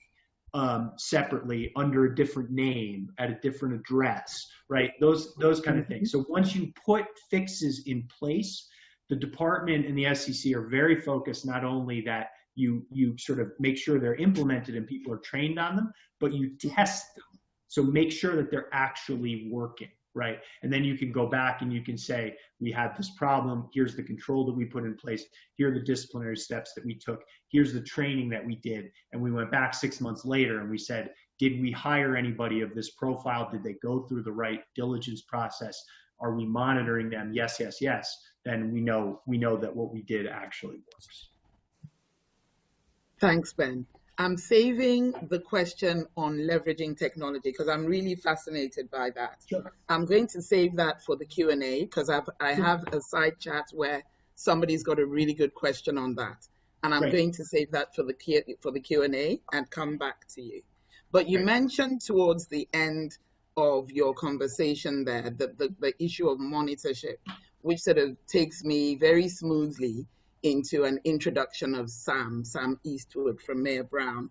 separately under a different name at a different address, right? Those kind of things. So once you put fixes in place, the department and the SEC are very focused not only that you sort of make sure they're implemented and people are trained on them, but you test them. So make sure that they're actually working, right? And then you can go back and you can say, we had this problem, here's the control that we put in place, here are the disciplinary steps that we took, here's the training that we did. And we went back 6 months later and we said, did we hire anybody of this profile? Did they go through the right diligence process? Are we monitoring them? Yes, yes, yes. Then we know that what we did actually works. Thanks, Ben. I'm saving the question on leveraging technology because I'm really fascinated by that. Sure. I'm going to save that for the Q&A because I have a side chat where somebody's got a really good question on that. And I'm going to save that for the Q&A and come back to you. But you mentioned towards the end of your conversation there the issue of monitorship, which sort of takes me very smoothly into an introduction of Sam Eastwood from Mayor Brown.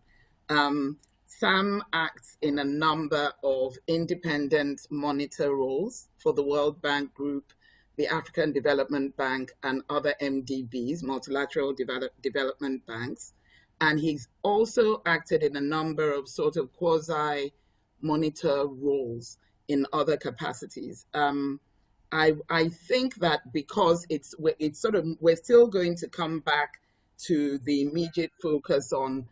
Sam acts in a number of independent monitor roles for the World Bank Group, the African Development Bank, and other MDBs, multilateral development banks. And he's also acted in a number of sort of quasi-monitor roles in other capacities. I think that because we're still going to come back to the immediate focus on,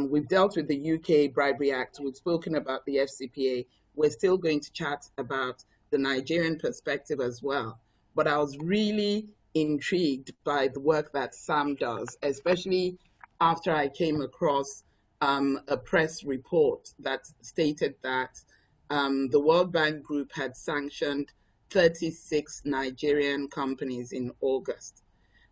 we've dealt with the UK Bribery Act, we've spoken about the FCPA, we're still going to chat about the Nigerian perspective as well. But I was really intrigued by the work that Sam does, especially after I came across a press report that stated that the World Bank Group had sanctioned 36 Nigerian companies in August.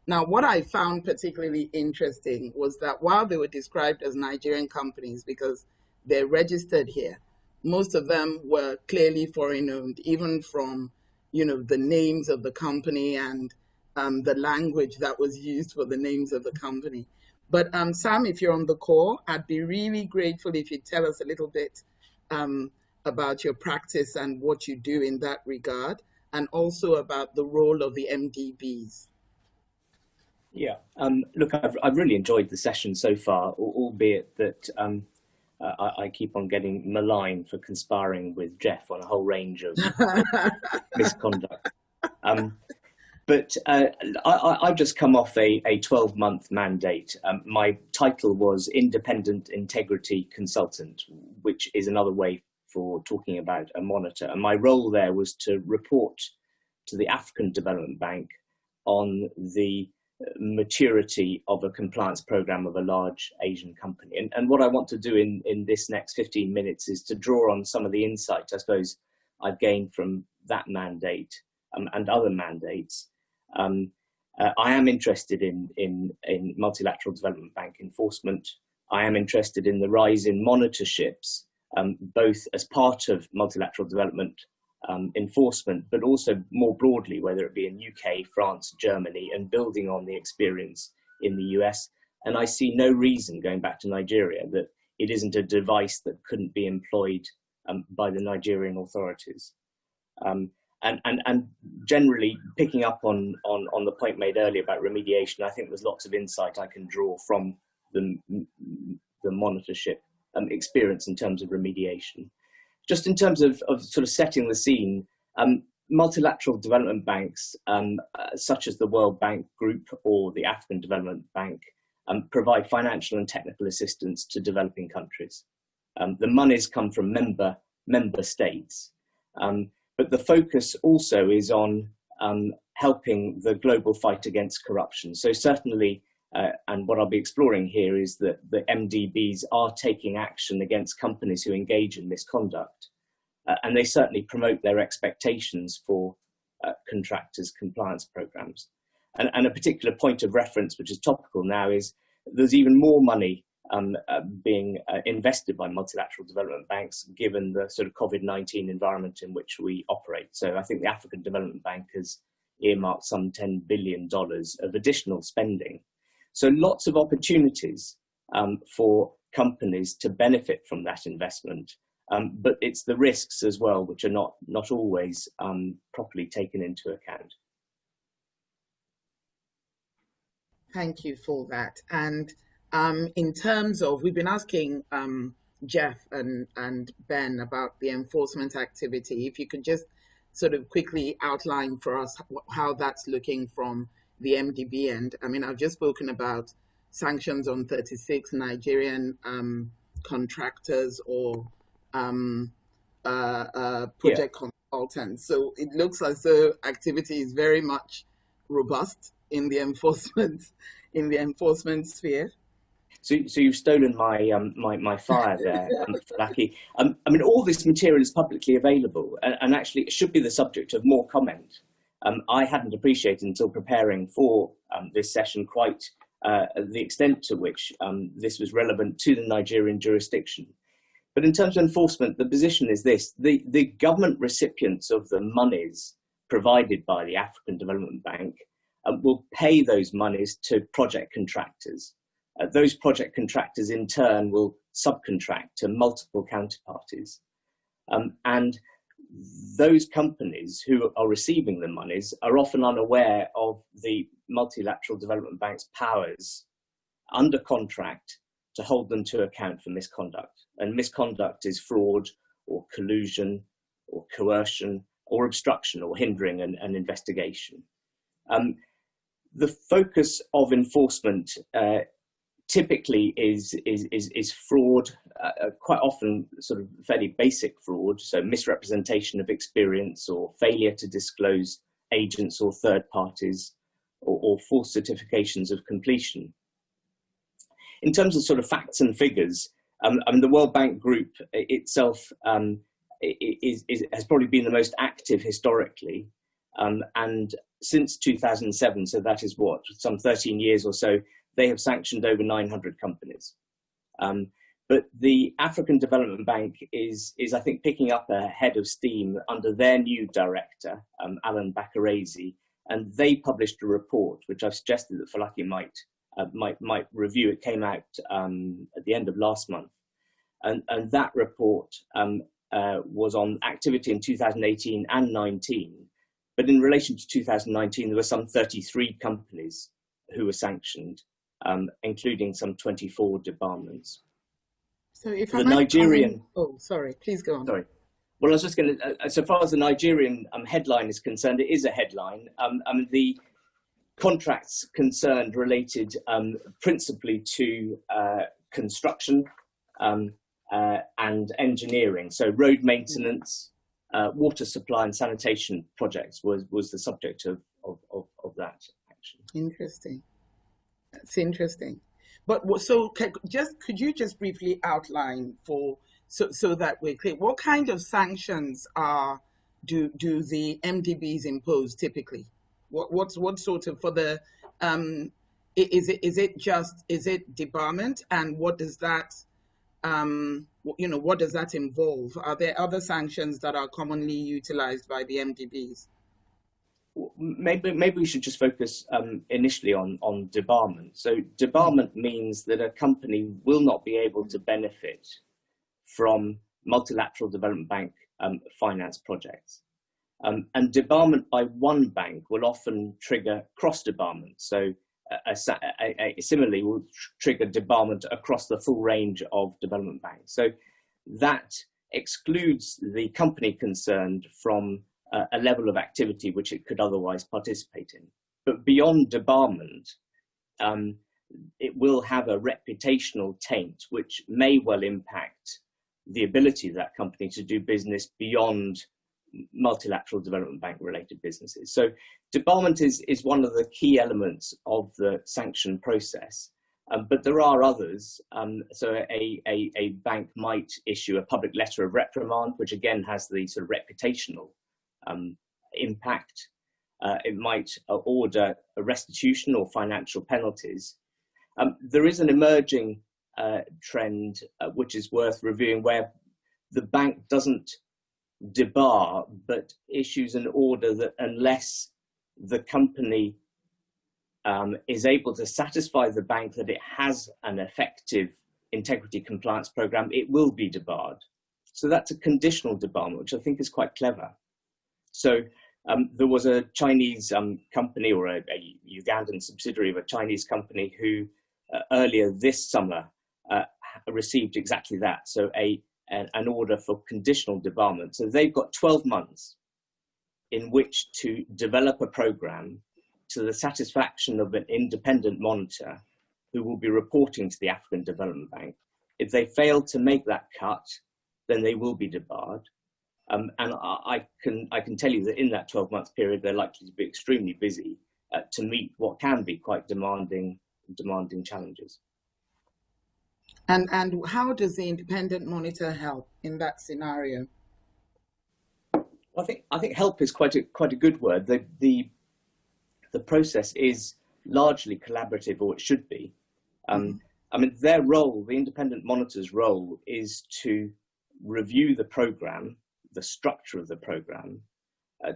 Now, what I found particularly interesting was that while they were described as Nigerian companies because they're registered here, most of them were clearly foreign owned, even from, the names of the company and the language that was used for the names of the company. But Sam, if you're on the call, I'd be really grateful if you'd tell us a little bit about your practice and what you do in that regard, and also about the role of the MDBs. Yeah, look, I've really enjoyed the session so far, albeit that I keep on getting maligned for conspiring with Jeff on a whole range of misconduct. But I've just come off a 12-month mandate. My title was Independent Integrity Consultant, which is another way for talking about a monitor. And my role there was to report to the African Development Bank on the maturity of a compliance program of a large Asian company. And what I want to do in this next 15 minutes is to draw on some of the insights, I suppose, I've gained from that mandate and other mandates. I am interested in multilateral development bank enforcement. I am interested in the rise in monitorships, both as part of multilateral development enforcement, but also more broadly, whether it be in UK, France, Germany, and building on the experience in the US. And I see no reason, going back to Nigeria, that it isn't a device that couldn't be employed by the Nigerian authorities. And generally, picking up on the point made earlier about remediation, I think there's lots of insight I can draw from the monitorship experience in terms of remediation. Just in terms of sort of setting the scene, multilateral development banks, such as the World Bank Group or the African Development Bank, provide financial and technical assistance to developing countries. The monies come from member states. But the focus also is on helping the global fight against corruption. So certainly, and what I'll be exploring here is that the MDBs are taking action against companies who engage in misconduct. And they certainly promote their expectations for contractors' compliance programs. And a particular point of reference, which is topical now, is there's even more money being invested by multilateral development banks, given the sort of COVID-19 environment in which we operate. So I think the African Development Bank has earmarked some $10 billion of additional spending. So lots of opportunities for companies to benefit from that investment. But it's the risks as well, which are not always properly taken into account. Thank you for that. And in terms of, we've been asking Jeff and Ben about the enforcement activity. If you could just sort of quickly outline for us how that's looking from the MDB end. I mean, I've just spoken about sanctions on 36 Nigerian contractors or project consultants. So it looks as though activity is very much robust in the enforcement sphere. So you've stolen my fire there, Falaki. I mean, all this material is publicly available, and actually it should be the subject of more comment. I hadn't appreciated until preparing for this session quite the extent to which this was relevant to the Nigerian jurisdiction. But in terms of enforcement, the position is this: the government recipients of the monies provided by the African Development Bank will pay those monies to project contractors. Those project contractors in turn will subcontract to multiple counterparties. And those companies who are receiving the monies are often unaware of the Multilateral Development Bank's powers under contract to hold them to account for misconduct. And misconduct is fraud or collusion or coercion or obstruction or hindering an investigation. The focus of enforcement typically is fraud, quite often sort of fairly basic fraud, so misrepresentation of experience or failure to disclose agents or third parties or false certifications of completion. In terms of sort of facts and figures, I mean, the World Bank Group itself has probably been the most active historically, and since 2007, so that is what, some 13 years or so, they have sanctioned over 900 companies. But the African Development Bank is I think, picking up a head of steam under their new director, Alan Bakarese, and they published a report, which I've suggested that Falaki might review. It came out at the end of last month. And that report was on activity in 2018 and 19. But in relation to 2019, there were some 33 companies who were sanctioned, including some 24 debarments. So if the Nigerian... Oh, sorry, please go on. Sorry. Well, I was just going to, so far as the Nigerian headline is concerned, it is a headline. The contracts concerned related principally to construction and engineering. So road maintenance, water supply and sanitation projects was the subject of that action. Interesting. That's interesting. But so could you just briefly outline so that we're clear, what kind of sanctions do the MDBs impose typically? What sort of, for the is it debarment, and what does that what does that involve? Are there other sanctions that are commonly utilized by the MDBs? Maybe we should just focus initially on debarment. So debarment means that a company will not be able to benefit from multilateral development bank finance projects. And debarment by one bank will often trigger cross-debarment. So similarly will trigger debarment across the full range of development banks. So that excludes the company concerned from a level of activity which it could otherwise participate in. But beyond debarment, it will have a reputational taint which may well impact the ability of that company to do business beyond multilateral development bank related businesses. So debarment is one of the key elements of the sanction process, but there are others. So a bank might issue a public letter of reprimand, which again has the sort of reputational impact. It might order a restitution or financial penalties. There is an emerging trend which is worth reviewing, where the bank doesn't debar but issues an order that unless the company is able to satisfy the bank that it has an effective integrity compliance program, it will be debarred. So that's a conditional debarment, which I think is quite clever. So there was a Chinese company, or a Ugandan subsidiary of a Chinese company, who earlier this summer received exactly that. So an order for conditional debarment. So they've got 12 months in which to develop a program to the satisfaction of an independent monitor who will be reporting to the African Development Bank. If they fail to make that cut, then they will be debarred. And I can tell you that in that 12-month period, they're likely to be extremely busy to meet what can be quite demanding challenges. And how does the independent monitor help in that scenario? I think help is quite a good word. The process is largely collaborative, or it should be. I mean, their role, the independent monitor's role, is to review the program, the structure of the program,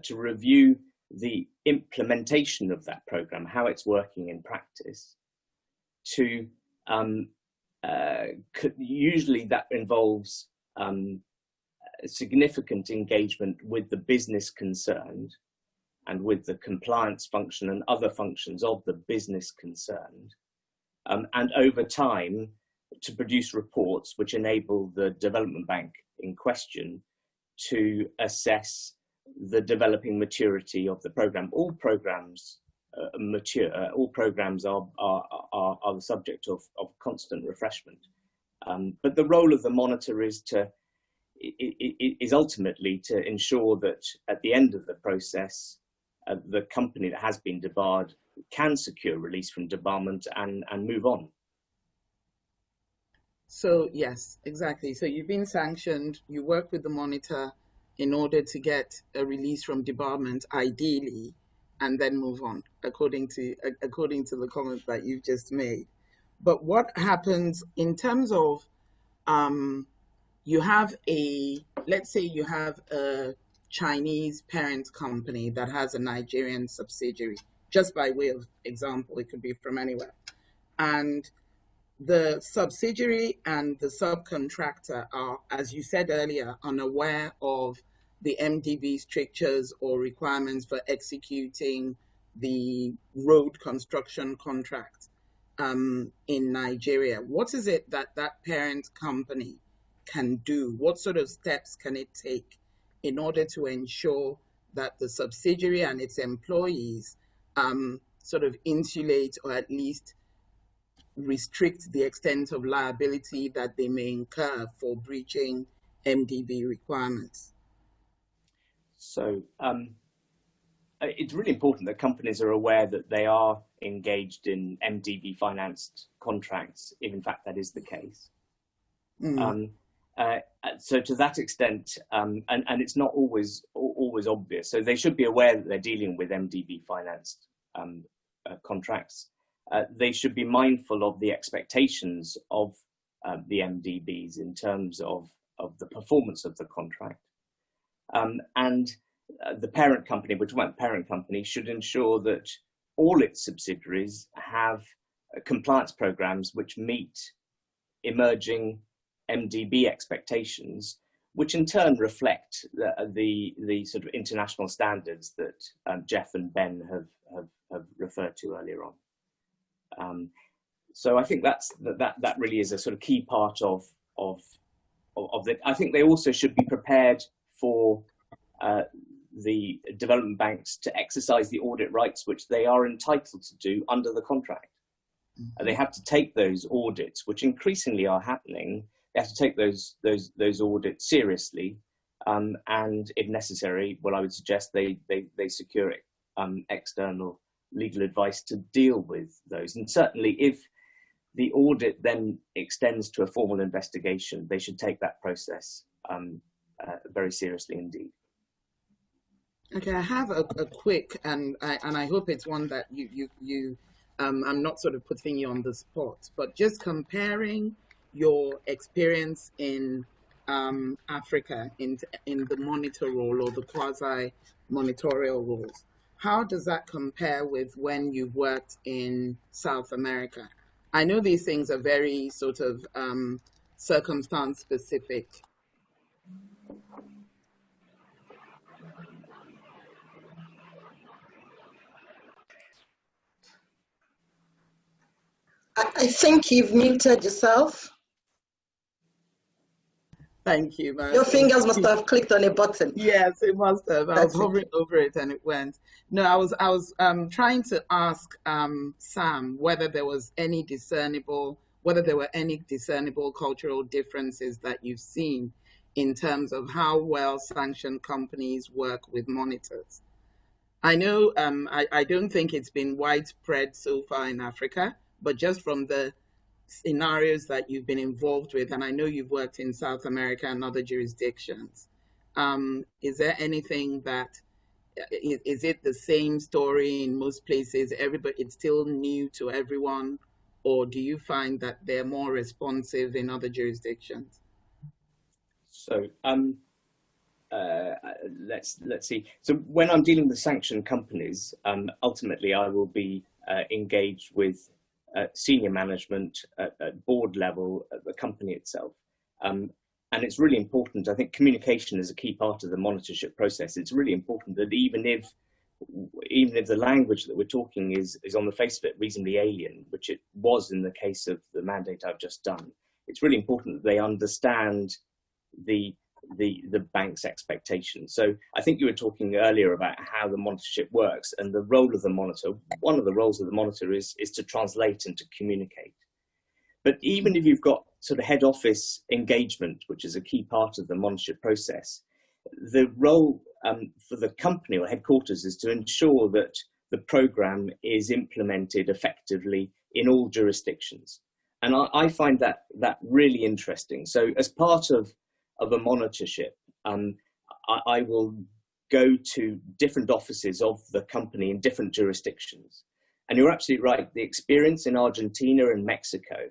to review the implementation of that program, how it's working in practice, to usually that involves significant engagement with the business concerned and with the compliance function and other functions of the business concerned, and over time to produce reports which enable the development bank in question to assess the developing maturity of the program. All programs mature. All programs are the subject of constant refreshment. But the role of the monitor is ultimately to ensure that at the end of the process, the company that has been debarred can secure release from debarment and move on. So yes, exactly. So you've been sanctioned, you work with the monitor in order to get a release from debarment, ideally, and then move on, according to the comments that you've just made. But what happens in terms of let's say you have a Chinese parent company that has a Nigerian subsidiary, just by way of example, it could be from anywhere. And the subsidiary and the subcontractor are, as you said earlier, unaware of the MDB strictures or requirements for executing the road construction contract in Nigeria. What is it that parent company can do? What sort of steps can it take in order to ensure that the subsidiary and its employees sort of insulate or at least restrict the extent of liability that they may incur for breaching MDB requirements? So it's really important that companies are aware that they are engaged in MDB financed contracts, if in fact that is the case. So to that extent, and it's not always obvious, so they should be aware that they're dealing with MDB financed contracts. They should be mindful of the expectations of the MDBs in terms of the performance of the contract. And the parent company, which the parent company, should ensure that all its subsidiaries have compliance programs which meet emerging MDB expectations, which in turn reflect the sort of international standards that Jeff and Ben have referred to earlier on. So I think that really is a sort of key part of it. I think they also should be prepared for the development banks to exercise the audit rights which they are entitled to do under the contract. Mm-hmm. They have to take those audits, which increasingly are happening. They have to take those audits seriously, and if necessary, well, I would suggest they secure external legal advice to deal with those. And certainly, if the audit then extends to a formal investigation, they should take that process very seriously indeed. Okay, I have a quick, and I hope it's one that you I'm not sort of putting you on the spot, but just comparing your experience in Africa in the monitor role or the quasi-monitorial roles. How does that compare with when you've worked in South America? I know these things are very sort of circumstance specific. I think you've muted yourself. Thank you, man. Your fingers must have clicked on a button. Yes, it must have. I was hovering over it and it went. No, I was trying to ask Sam whether there were any discernible cultural differences that you've seen in terms of how well sanctioned companies work with monitors. I know I don't think it's been widespread so far in Africa, but just from the scenarios that you've been involved with, and I know you've worked in South America and other jurisdictions, is there anything that, is it the same story in most places? It's still new to everyone, or do you find that they're more responsive in other jurisdictions? So let's see. So when I'm dealing with sanctioned companies, ultimately I will be engaged with senior management at board level at the company itself. And it's really important. I think communication is a key part of the monitorship process. It's really important that even if the language that we're talking is on the face of it reasonably alien, which it was in the case of the mandate I've just done, it's really important that they understand the bank's expectations. So I think you were talking earlier about how the monitorship works, and the role of the monitor. One of the roles of the monitor is to translate and to communicate. But even if you've got sort of head office engagement, which is a key part of the monitorship process, the role for the company or headquarters is to ensure that the program is implemented effectively in all jurisdictions. And I find that really interesting. So as part of a monitorship, I will go to different offices of the company in different jurisdictions. And you're absolutely right, the experience in Argentina and Mexico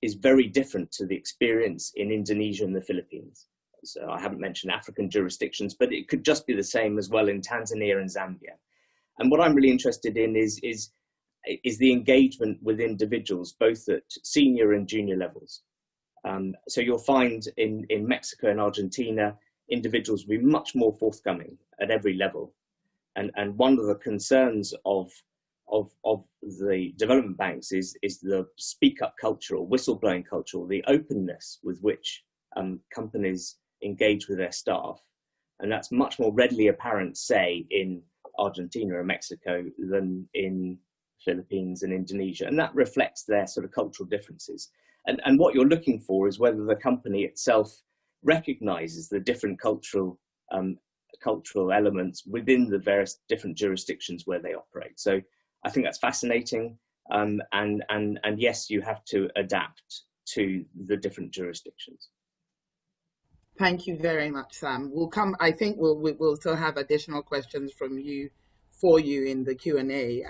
is very different to the experience in Indonesia and the Philippines. So I haven't mentioned African jurisdictions, but it could just be the same as well in Tanzania and Zambia. And what I'm really interested in is the engagement with individuals, both at senior and junior levels. So you'll find in Mexico and Argentina, individuals will be much more forthcoming at every level. And one of the concerns of the development banks is the speak up culture or whistleblowing culture, or the openness with which companies engage with their staff. And that's much more readily apparent, say, in Argentina and Mexico than in Philippines and Indonesia. And that reflects their sort of cultural differences. And what you're looking for is whether the company itself recognizes the different cultural elements within the various different jurisdictions where they operate. So I think that's fascinating. And yes, you have to adapt to the different jurisdictions. Thank you very much, Sam. I think we'll still have additional questions from you for you in the Q&A.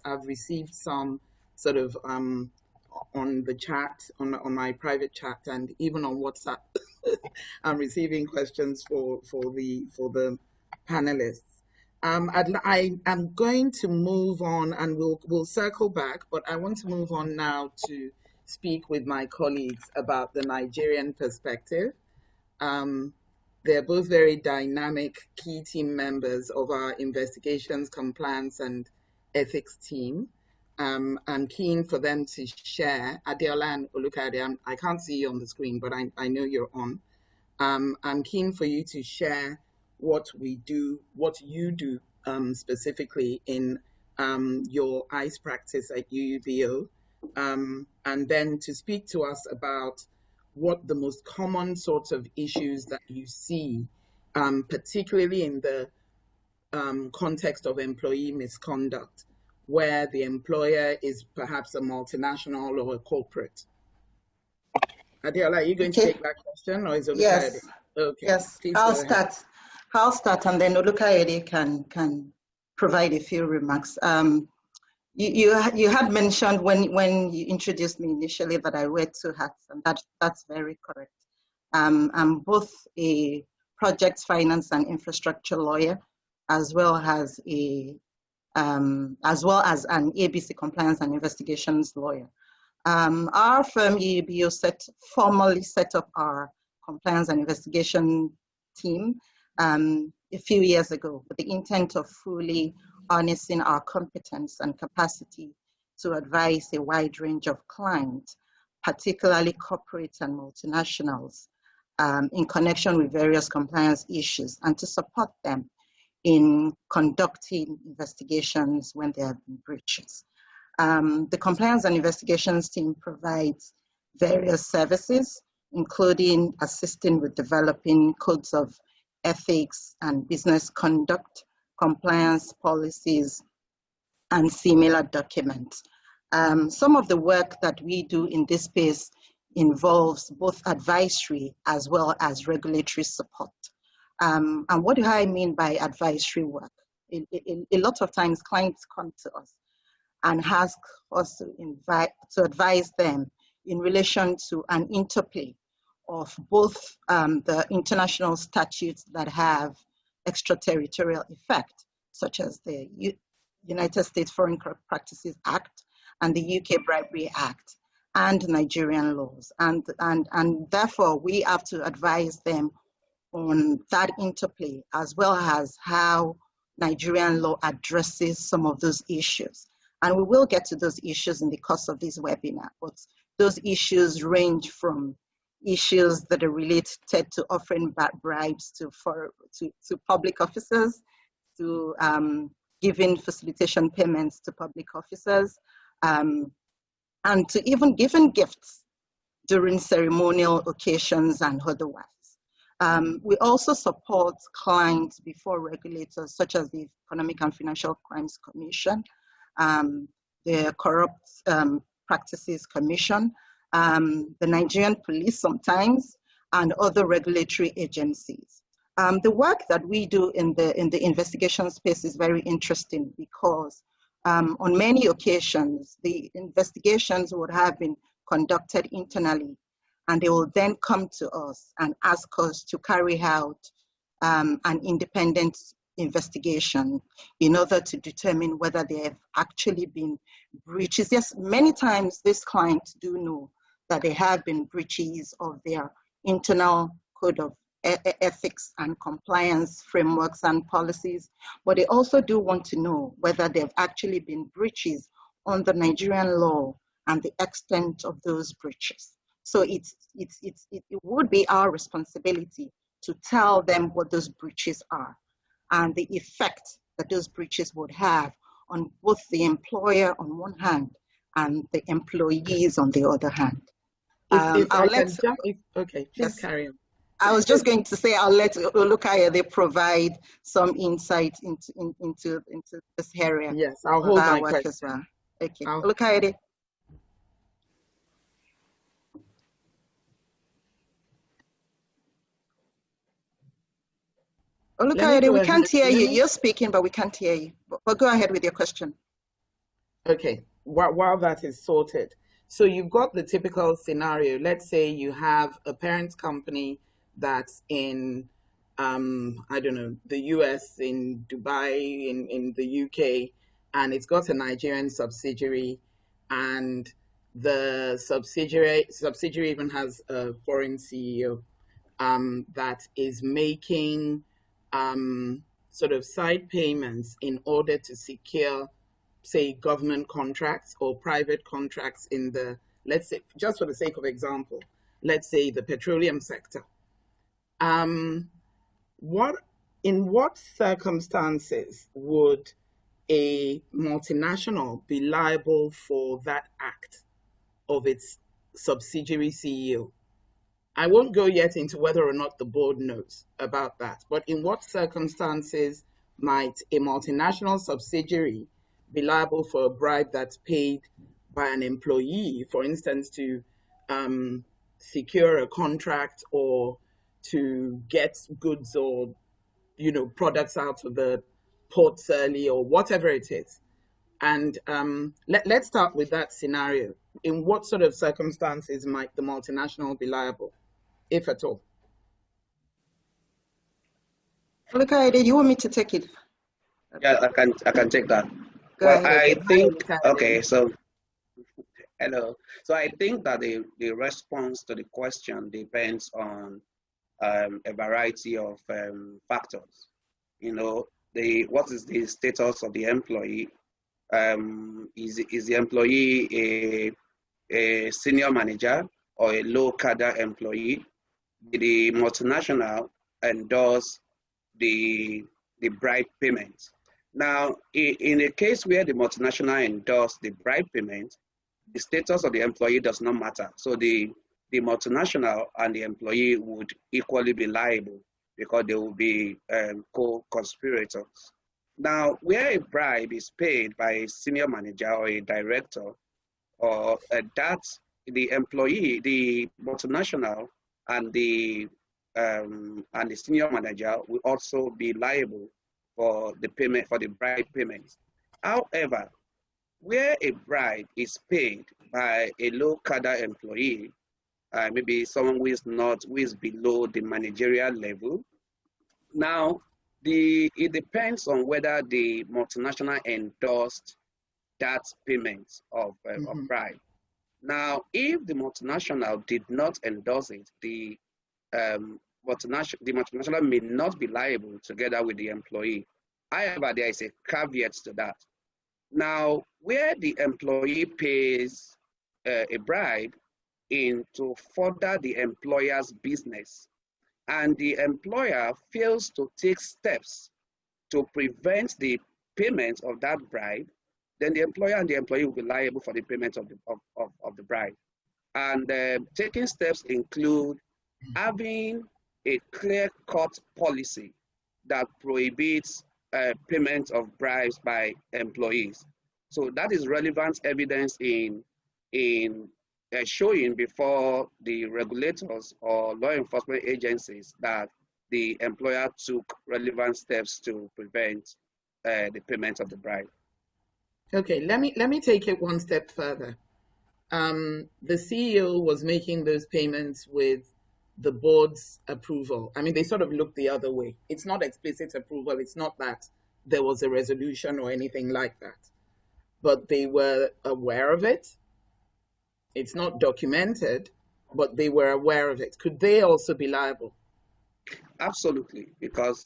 I've received some sort of on the chat, on my private chat, and even on WhatsApp. I'm receiving questions for the panelists. I am going to move on, and we'll circle back, but I want to move on now to speak with my colleagues about the Nigerian perspective. They're both very dynamic key team members of our investigations, compliance, and ethics team. I'm keen for them to share. Adeola and Olukade, I can't see you on the screen, but I know you're on. I'm keen for you to share what you do specifically in your ICE practice at UUBO, and then to speak to us about what the most common sorts of issues that you see, particularly in the context of employee misconduct, where the employer is perhaps a multinational or a corporate. Adeola, are you going to take that question, or is it Yes. Okay. Yes, I'll start, and then Olukayede can provide a few remarks. You had mentioned when you introduced me initially that I wear two hats, and that's very correct. I'm both a project finance and infrastructure lawyer, as well as an ABC compliance and investigations lawyer. Our firm UUBO formally set up our compliance and investigation team a few years ago with the intent of fully harnessing our competence and capacity to advise a wide range of clients, particularly corporates and multinationals, in connection with various compliance issues, and to support them in conducting investigations when there have been breaches. The compliance and investigations team provides various services, including assisting with developing codes of ethics and business conduct, compliance policies, and similar documents. Some of the work that we do in this space involves both advisory as well as regulatory support. And what do I mean by advisory work? A lot of times clients come to us and ask us to advise them in relation to an interplay of both the international statutes that have extraterritorial effect, such as the United States Foreign Practices Act and the UK Bribery Act and Nigerian laws. And therefore, we have to advise them on that interplay, as well as how Nigerian law addresses some of those issues. And we will get to those issues in the course of this webinar, but those issues range from issues that are related to offering bribes to public officers, to giving facilitation payments to public officers, and to even giving gifts during ceremonial occasions and otherwise. We also support clients before regulators, such as the Economic and Financial Crimes Commission, the Corrupt Practices Commission, the Nigerian police sometimes, and other regulatory agencies. The work that we do in the investigation space is very interesting because on many occasions, the investigations would have been conducted internally, and they will then come to us and ask us to carry out an independent investigation in order to determine whether there have actually been breaches. Yes, many times these clients do know that there have been breaches of their internal code of ethics and compliance frameworks and policies, but they also do want to know whether there have actually been breaches on the Nigerian law and the extent of those breaches. So it would be our responsibility to tell them what those breaches are and the effect that those breaches would have on both the employer on one hand and the employees on the other hand. Okay, please carry on. I was just going to say, I'll let Olukayode provide some insight into this area. Yes, I'll hold my question. As well. Okay, Olukayode. Olukayode, we can't hear you. You're speaking, but we can't hear you. But go ahead with your question. Okay, while that is sorted. So you've got the typical scenario. Let's say you have a parent company that's in, I don't know, the US, in Dubai, in the UK, and it's got a Nigerian subsidiary, and the subsidiary even has a foreign CEO that is making sort of side payments in order to secure, say, government contracts or private contracts in the, let's say, just for the sake of example, let's say the petroleum sector. In what circumstances would a multinational be liable for that act of its subsidiary CEO? I won't go yet into whether or not the board knows about that, but in what circumstances might a multinational subsidiary be liable for a bribe that's paid by an employee, for instance, to secure a contract or to get goods or, products out of the ports early or whatever it is? And let's start with that scenario. In what sort of circumstances might the multinational be liable, if at all? Olukayode, you want me to take it? Yeah, I can take that. Go ahead. I think, okay, so, hello. So I think that the response to the question depends on a variety of factors. What is the status of the employee? Is the employee a senior manager or a low cadre employee? Did the multinational endorse the bribe payment? Now, in a case where the multinational endorsed the bribe payment, the status of the employee does not matter. So the multinational and the employee would equally be liable because they will be co-conspirators. Now, where a bribe is paid by a senior manager or a director, or that the employee, the multinational, and the senior manager will also be liable for the payment, for the bribe payment. However, where a bribe is paid by a low cadre employee, maybe someone who is below the managerial level. Now, it depends on whether the multinational endorsed that payment of bribe. Now, if the multinational did not endorse it, the multinational may not be liable together with the employee. However, there is a caveat to that. Now, where the employee pays a bribe to further the employer's business, and the employer fails to take steps to prevent the payment of that bribe, then the employer and the employee will be liable for the payment of the bribe. And taking steps include having a clear-cut policy that prohibits payment of bribes by employees. So that is relevant evidence in showing before the regulators or law enforcement agencies that the employer took relevant steps to prevent the payment of the bribe. Okay, let me take it one step further. The CEO was making those payments with the board's approval. I mean, they sort of look the other way. It's not explicit approval. It's not that there was a resolution or anything like that. But they were aware of it. It's not documented, but they were aware of it. Could they also be liable? Absolutely, because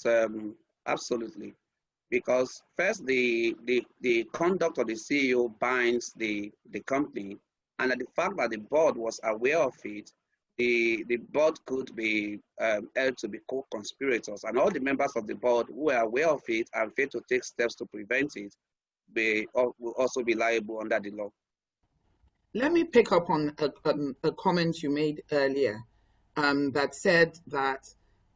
first the conduct of the CEO binds the company, and the fact that the board was aware of it, the board could be held to be co-conspirators, and all the members of the board who were aware of it and failed to take steps to prevent it will also be liable under the law. Let me pick up on a comment you made earlier that said that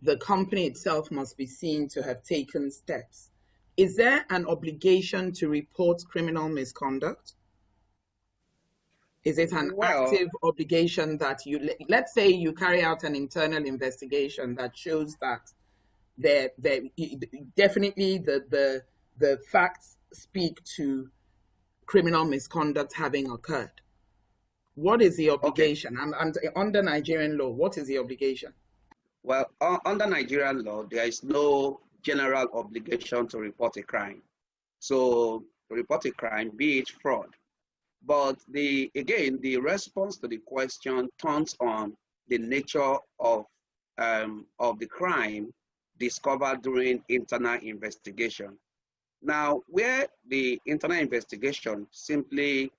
the company itself must be seen to have taken steps. Is there an obligation to report criminal misconduct? Is it an active obligation that let's say you carry out an internal investigation that shows that definitely the facts speak to criminal misconduct having occurred? What is the obligation? Okay. Under Nigerian law, what is the obligation? Well, under Nigerian law, there is no general obligation to report a crime. So to report a crime, be it fraud. But the response to the question turns on the nature of the crime discovered during internal investigation. Now, where the internal investigation simply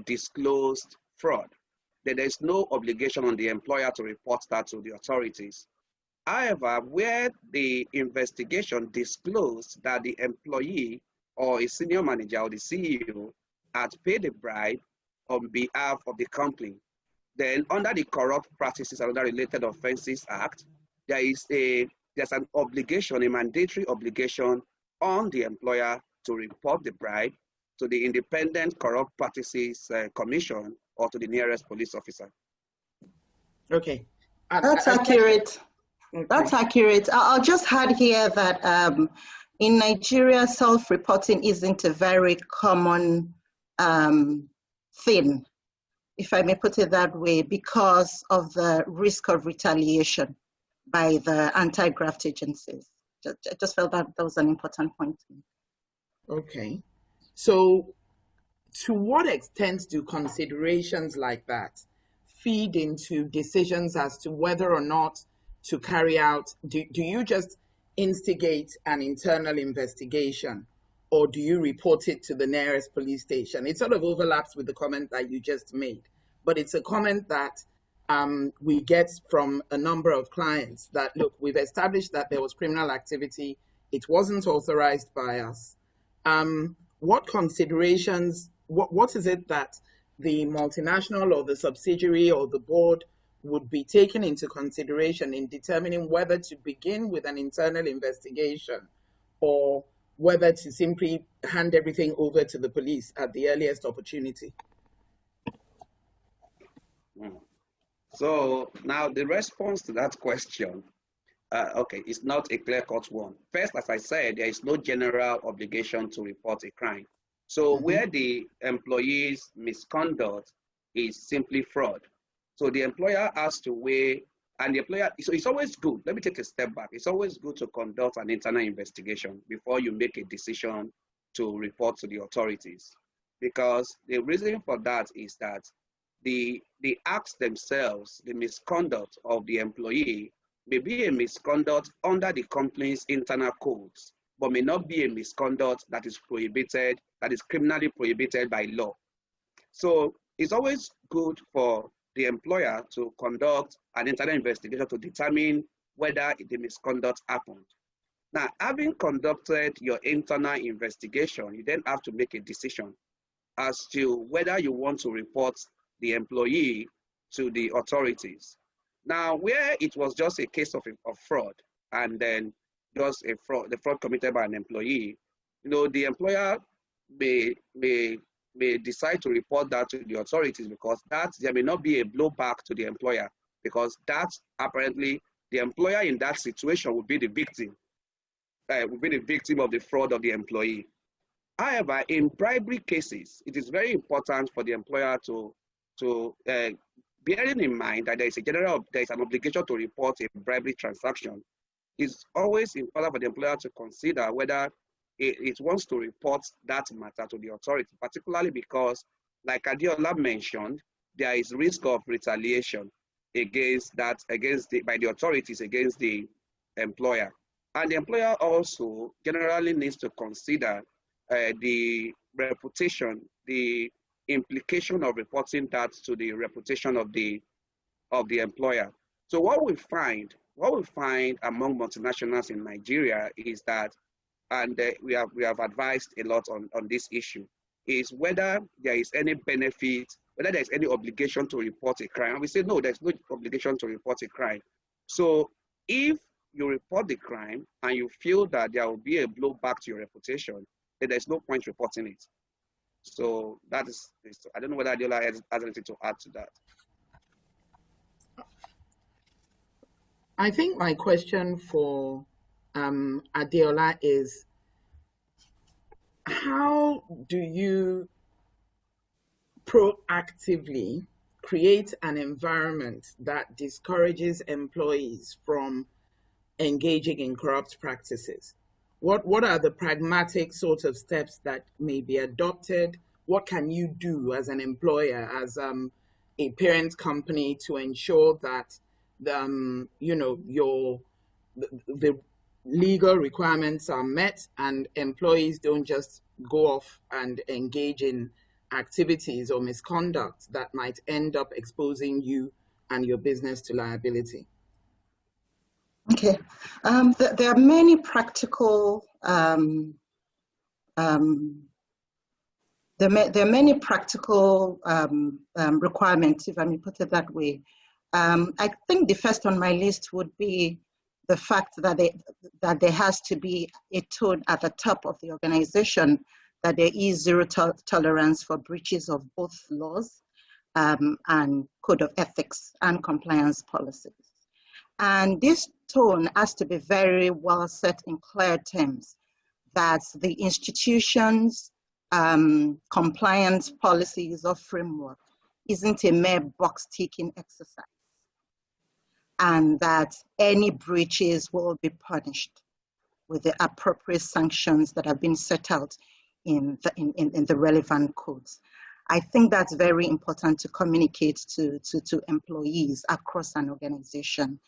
disclosed fraud, there is no obligation on the employer to report that to the authorities. However, where the investigation disclosed that the employee or a senior manager or the CEO had paid a bribe on behalf of the company, then under the Corrupt Practices and Other Related Offences Act, there's an obligation, a mandatory obligation on the employer to report the bribe to the Independent Corrupt Practices Commission or to the nearest police officer. Okay. That's accurate. Okay. That's accurate. I'll just add here that in Nigeria, self-reporting isn't a very common thing, if I may put it that way, because of the risk of retaliation by the anti-graft agencies. I just felt that was an important point. Okay. So to what extent do considerations like that feed into decisions as to whether or not to carry out, do you just instigate an internal investigation, or do you report it to the nearest police station? It sort of overlaps with the comment that you just made, but it's a comment that we get from a number of clients that, look, we've established that there was criminal activity. It wasn't authorized by us. What considerations, what is it that the multinational or the subsidiary or the board would be taken into consideration in determining whether to begin with an internal investigation or whether to simply hand everything over to the police at the earliest opportunity? So now the response to that question, it's not a clear-cut one. First, as I said, there is no general obligation to report a crime. So where the employee's misconduct is simply fraud, So the employer has to weigh, and the employer, so it's always good. Let me take a step back. It's always good to conduct an internal investigation before you make a decision to report to the authorities. Because the reason for that is that the acts themselves, the misconduct of the employee may be a misconduct under the company's internal codes, but may not be a misconduct that is prohibited, that is criminally prohibited by law. So it's always good for the employer to conduct an internal investigation to determine whether the misconduct happened. Now, having conducted your internal investigation, you then have to make a decision as to whether you want to report the employee to the authorities. Now, where it was just a case of fraud, and then just the fraud committed by an employee, the employer may decide to report that to the authorities, because there may not be a blowback to the employer, because that's apparently the employer in that situation would be the victim, of the fraud of the employee. However, in bribery cases, it is very important for the employer to bearing in mind that there is an obligation to report a bribery transaction. It's always important for the employer to consider whether it wants to report that matter to the authority, particularly because, like Adeola mentioned, there is risk of retaliation by the authorities against the employer. And the employer also generally needs to consider the reputation, the implication of reporting that to the reputation of the employer. So what we find among multinationals in Nigeria is that, and we have advised a lot on this issue, is whether there is any benefit, whether there is any obligation to report a crime. And we say, no, there's no obligation to report a crime. So if you report the crime and you feel that there will be a blowback to your reputation, then there's no point reporting it. So that is, I don't know whether Adeola has anything to add to that. I think my question for Adeola is, how do you proactively create an environment that discourages employees from engaging in corrupt practices? What are the pragmatic sort of steps that may be adopted? What can you do as an employer, as a parent company, to ensure that the legal requirements are met and employees don't just go off and engage in activities or misconduct that might end up exposing you and your business to liability? Okay, there are many practical requirements, if I may put it that way. I think the first on my list would be the fact that there has to be a tone at the top of the organization that there is zero tolerance for breaches of both laws and code of ethics and compliance policies. And this tone has to be very well set in clear terms, that the institution's compliance policies or framework isn't a mere box-ticking exercise, and that any breaches will be punished with the appropriate sanctions that have been set out in the relevant codes. I think that's very important to communicate to employees across an organization.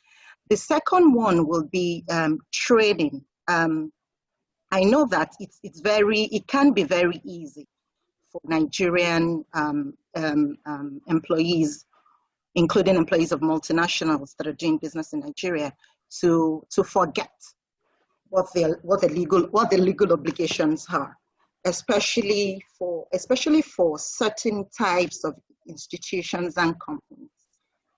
The second one will be training. I know that it can be very easy for Nigerian employees, including employees of multinationals that are doing business in Nigeria, to forget what the legal obligations are, especially for certain types of institutions and companies,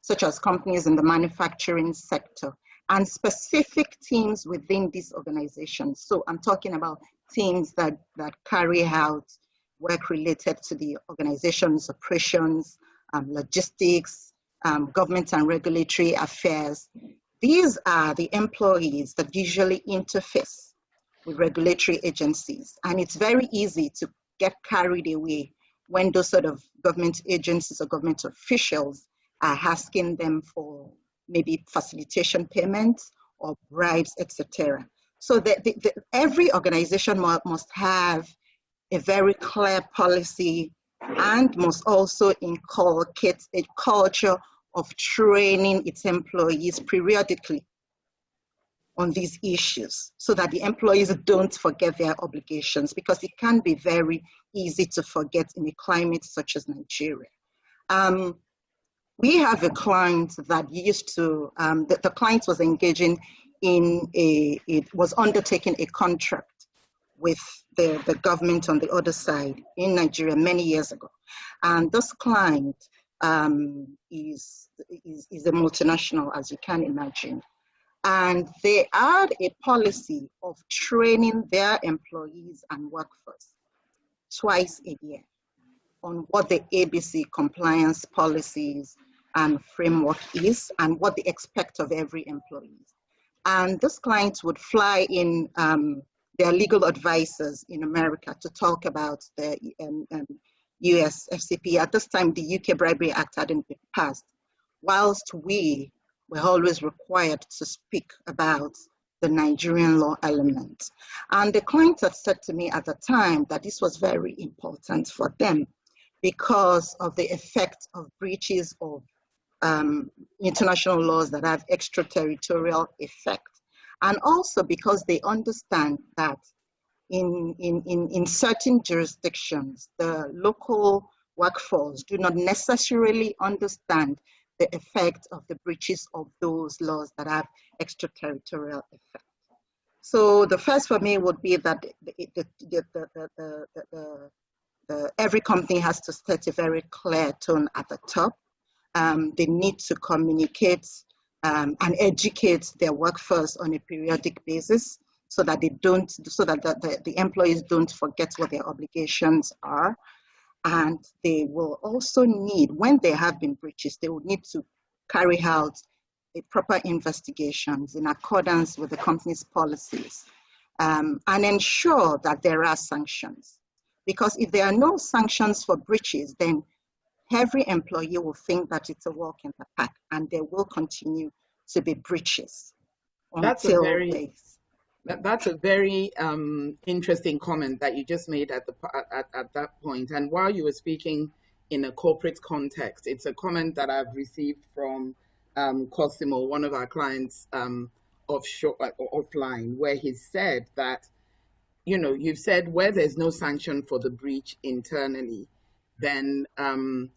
such as companies in the manufacturing sector and specific teams within these organizations. So I'm talking about teams that carry out work related to the organization's operations, logistics, government and regulatory affairs. These are the employees that usually interface with regulatory agencies. And it's very easy to get carried away when those sort of government agencies or government officials are asking them for maybe facilitation payments or bribes, etc. So every organization must have a very clear policy and must also inculcate a culture of training its employees periodically on these issues so that the employees don't forget their obligations, because it can be very easy to forget in a climate such as Nigeria. We have a client that used to, the client was engaging in it was undertaking a contract with the government on the other side in Nigeria many years ago. And this client is a multinational, as you can imagine. And they had a policy of training their employees and workforce twice a year on what the ABC compliance policies and framework is and what they expect of every employee. And this client would fly in their legal advisors in America to talk about the US FCP. At this time, the UK Bribery Act hadn't been passed, whilst we were always required to speak about the Nigerian law element. And the client had said to me at the time that this was very important for them because of the effect of breaches of international laws that have extraterritorial effect. And also because they understand that in certain jurisdictions, the local workforce do not necessarily understand the effect of the breaches of those laws that have extraterritorial effect. So the first for me would be that every company has to set a very clear tone at the top. They need to communicate and educate their workforce on a periodic basis so that the employees don't forget what their obligations are. And they will also need, when there have been breaches, they will need to carry out a proper investigations in accordance with the company's policies and ensure that there are sanctions. Because if there are no sanctions for breaches, then every employee will think that it's a walk in the park and there will continue to be breaches until That's a very interesting comment that you just made at that point. And while you were speaking in a corporate context, it's a comment that I've received from Cosimo, one of our clients offline, where he said that, you know, you've said where there's no sanction for the breach internally, then the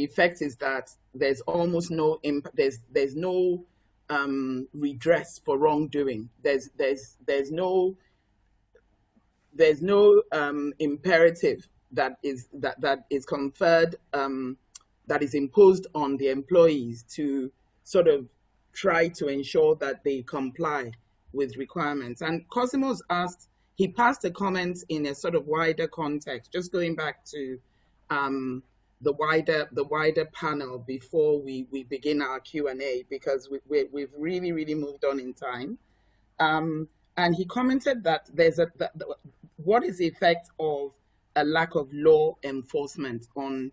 effect is that there's almost no there's no redress for wrongdoing. There's no imperative that is conferred that is imposed on the employees to sort of try to ensure that they comply with requirements. And Cosimo's asked, he passed a comment in a sort of wider context, just going back to the wider panel before we begin our Q&A, because we've really moved on in time. And he commented that what is the effect of a lack of law enforcement on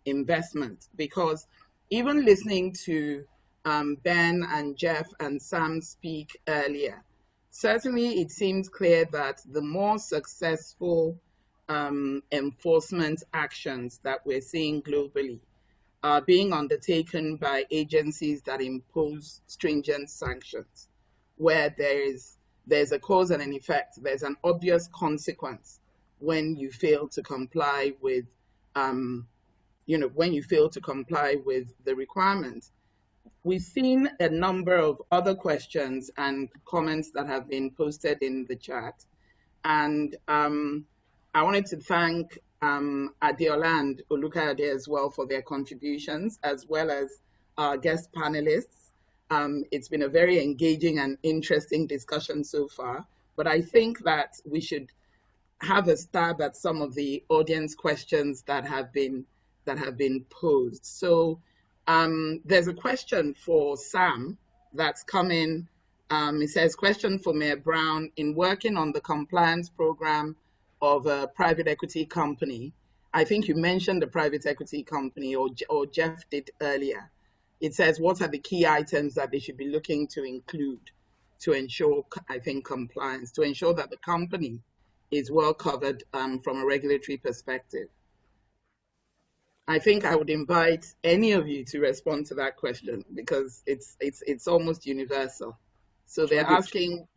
investment? Because even listening to Ben and Jeff and Sam speak earlier, certainly it seems clear that the more successful enforcement actions that we're seeing globally are being undertaken by agencies that impose stringent sanctions, where there's a cause and an effect. There's an obvious consequence when you fail to comply with, when you fail to comply with the requirements. We've seen a number of other questions and comments that have been posted in the chat, and I wanted to thank Adeola and Olukayode as well for their contributions, as well as our guest panelists. It's been a very engaging and interesting discussion so far, but I think that we should have a stab at some of the audience questions that have been posed. So there's a question for Sam that's come in. It says, question for Mayor Brown: in working on the compliance program of a private equity company I think you mentioned the private equity company, or Jeff did earlier. It says, what are the key items that they should be looking to include to ensure, I think, compliance, to ensure that the company is well covered from a regulatory perspective? I think I would invite any of you to respond to that question, because it's almost universal. So they're asking,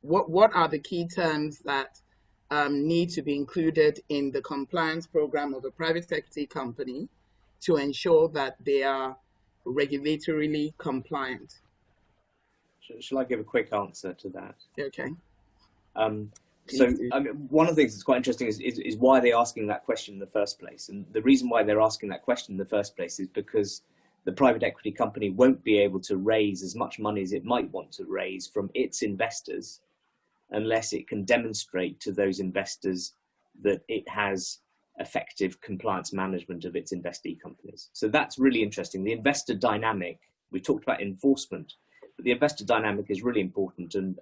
what are the key terms that need to be included in the compliance program of a private equity company to ensure that they are regulatorily compliant? Shall I give a quick answer to that? Okay. So one of the things that's quite interesting is why they're asking that question in the first place. And the reason why they're asking that question in the first place is because the private equity company won't be able to raise as much money as it might want to raise from its investors unless it can demonstrate to those investors that it has effective compliance management of its investee companies. So that's really interesting. The investor dynamic, we talked about enforcement, but the investor dynamic is really important, and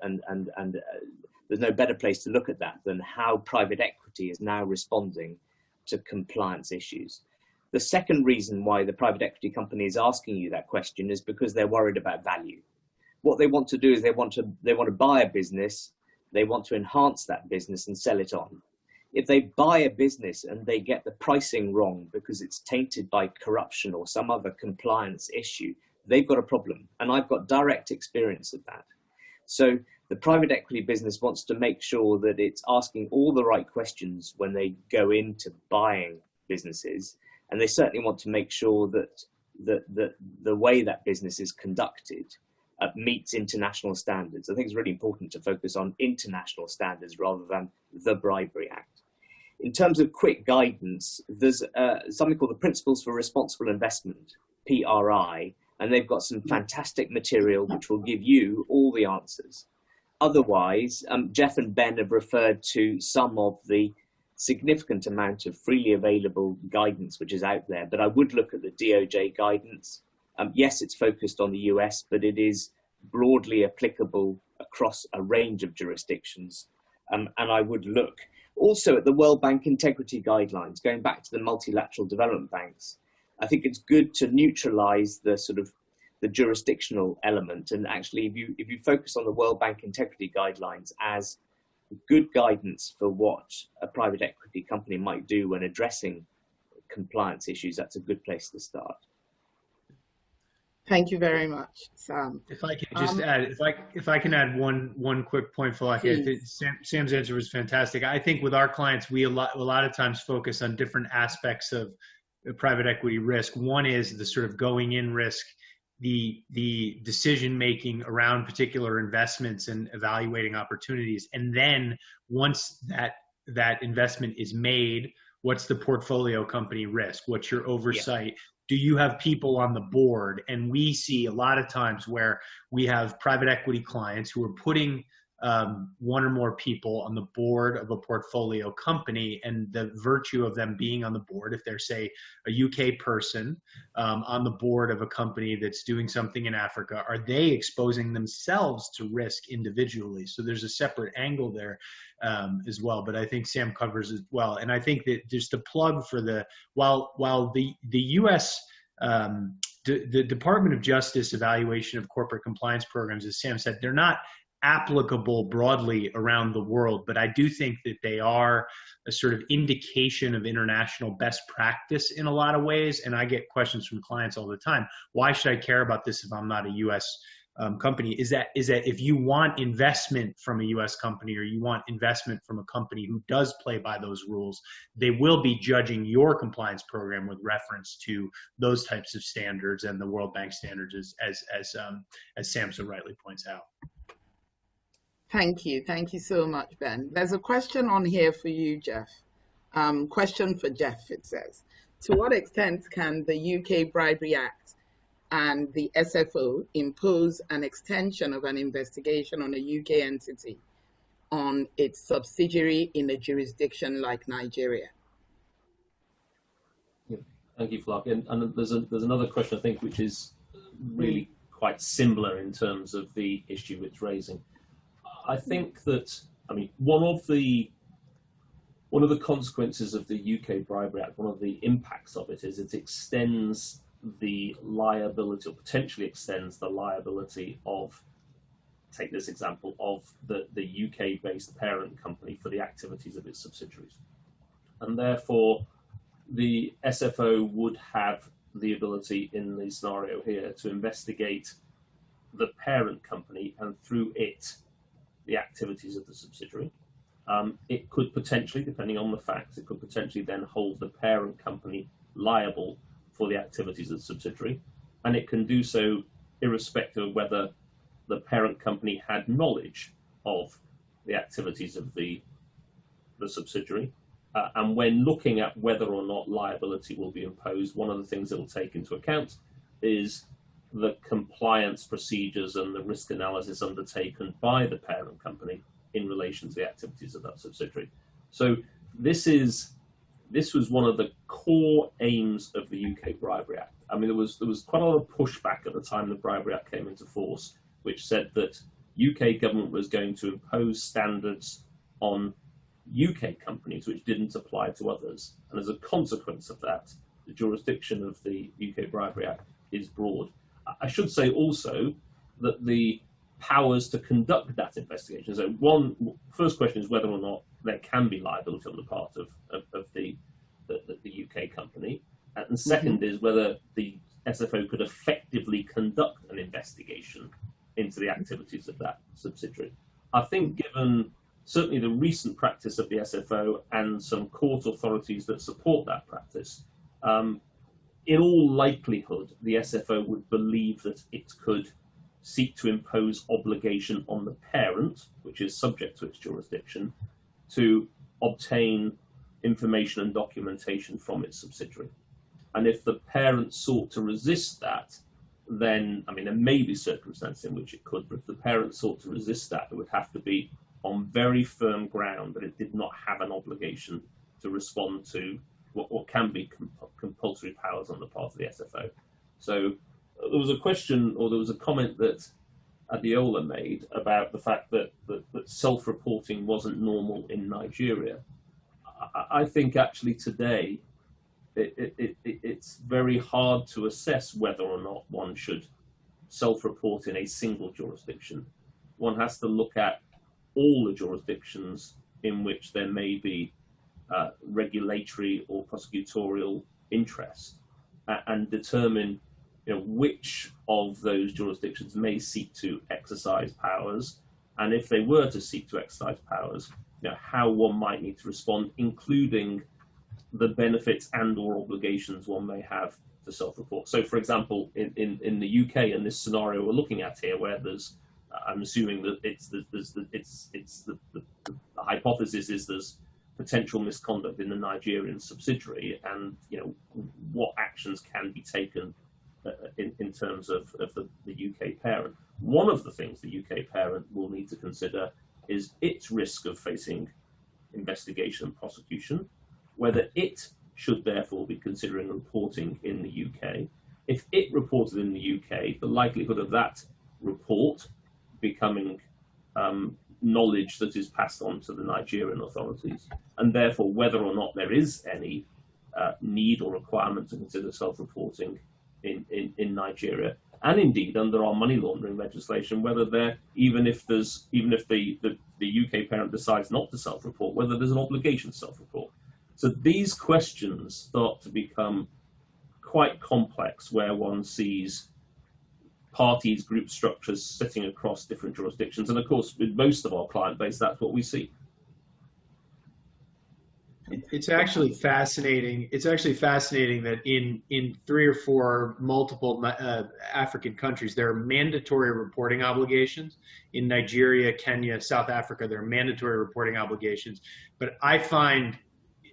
there's no better place to look at that than how private equity is now responding to compliance issues. The second reason why the private equity company is asking you that question is because they're worried about value. What they want to do is they want to buy a business, they want to enhance that business and sell it on. If they buy a business and they get the pricing wrong because it's tainted by corruption or some other compliance issue, they've got a problem. And I've got direct experience of that. So the private equity business wants to make sure that it's asking all the right questions when they go into buying businesses. And they certainly want to make sure that the way that business is conducted meets international standards. I think it's really important to focus on international standards rather than the Bribery Act. In terms of quick guidance, there's something called the Principles for Responsible Investment, PRI, and they've got some fantastic material which will give you all the answers. Otherwise, Jeff and Ben have referred to some of the significant amount of freely available guidance which is out there, but I would look at the DOJ guidance. Yes, it's focused on the US, but it is broadly applicable across a range of jurisdictions. And I would look also at the World Bank integrity guidelines, going back to the multilateral development banks. I think it's good to neutralize the sort of the jurisdictional element. And actually, if you focus on the World Bank integrity guidelines as good guidance for what a private equity company might do when addressing compliance issues, that's a good place to start. Thank you very much, Sam. If I can just add, if I can add one quick point, Falaki, Sam's answer was fantastic. I think with our clients, we a lot of times focus on different aspects of private equity risk. One is the sort of going in risk, the decision making around particular investments and evaluating opportunities, and then once that investment is made, what's the portfolio company risk? What's your oversight? Yeah. Do you have people on the board? And we see a lot of times where we have private equity clients who are putting one or more people on the board of a portfolio company, and the virtue of them being on the board, if they're, say, a UK person on the board of a company that's doing something in Africa, are they exposing themselves to risk individually? So there's a separate angle there as well, but I think Sam covers it well. And I think that just a plug for while the US the Department of Justice evaluation of corporate compliance programs, as Sam said, they're not applicable broadly around the world, but I do think that they are a sort of indication of international best practice in a lot of ways. And I get questions from clients all the time. Why should I care about this if I'm not a US company? Is that if you want investment from a US company, or you want investment from a company who does play by those rules, they will be judging your compliance program with reference to those types of standards and the World Bank standards, as Sam so rightly points out. Thank you. Thank you so much, Ben. There's a question on here for you, Jeff. Question for Jeff, it says. To what extent can the UK Bribery Act and the SFO impose an extension of an investigation on a UK entity on its subsidiary in a jurisdiction like Nigeria? Yeah. Thank you, Clark. And there's another question, I think, which is really quite similar in terms of the issue it's raising. I think that, one of the one of the consequences of the UK Bribery Act, one of the impacts of it, is it extends the liability, or potentially extends the liability of, take this example, of the UK-based parent company for the activities of its subsidiaries. And therefore, the SFO would have the ability in the scenario here to investigate the parent company and through it, the activities of the subsidiary. It could potentially, depending on the facts, it could potentially then hold the parent company liable for the activities of the subsidiary. And it can do so irrespective of whether the parent company had knowledge of the activities of the subsidiary. And when looking at whether or not liability will be imposed, one of the things it will take into account is the compliance procedures and the risk analysis undertaken by the parent company in relation to the activities of that subsidiary. So this was one of the core aims of the UK Bribery Act. I mean, there was quite a lot of pushback at the time the Bribery Act came into force, which said that UK government was going to impose standards on UK companies which didn't apply to others. And as a consequence of that, the jurisdiction of the UK Bribery Act is broad. I should say also that the powers to conduct that investigation. So first question is whether or not there can be liability on the part of the UK company. And second is whether the SFO could effectively conduct an investigation into the activities of that subsidiary. I think given certainly the recent practice of the SFO and some court authorities that support that practice, in all likelihood, the SFO would believe that it could seek to impose obligation on the parent, which is subject to its jurisdiction, to obtain information and documentation from its subsidiary. And if the parent sought to resist that, then, I mean, there may be circumstances in which it could, but if the parent sought to resist that, it would have to be on very firm ground that it did not have an obligation to respond to what can be compulsory powers on the part of the SFO. So there was a question, or there was a comment that Adiola made about the fact that self-reporting wasn't normal in Nigeria. I think actually today it's very hard to assess whether or not one should self-report in a single jurisdiction. One has to look at all the jurisdictions in which there may be regulatory or prosecutorial interest and determine which of those jurisdictions may seek to exercise powers, and if they were to seek to exercise powers, how one might need to respond, including the benefits and or obligations one may have to self-report. So, for example, in the UK, in this scenario we're looking at here, where there's, I'm assuming that the hypothesis is there's potential misconduct in the Nigerian subsidiary, and what actions can be taken in terms of the UK parent. One of the things the UK parent will need to consider is its risk of facing investigation and prosecution, whether it should therefore be considering reporting in the UK. If it reported in the UK, the likelihood of that report becoming knowledge that is passed on to the Nigerian authorities, and therefore whether or not there is any need or requirement to consider self-reporting in Nigeria, and indeed under our money laundering legislation, whether there, even if the UK parent decides not to self-report, whether there's an obligation to self-report. So these questions start to become quite complex, where one sees parties, group structures sitting across different jurisdictions, and of course with most of our client base that's what we see. It's actually fascinating. It's actually fascinating that in 3 or 4 multiple African countries, there are mandatory reporting obligations. In Nigeria, Kenya, South Africa, there are mandatory reporting obligations. But I find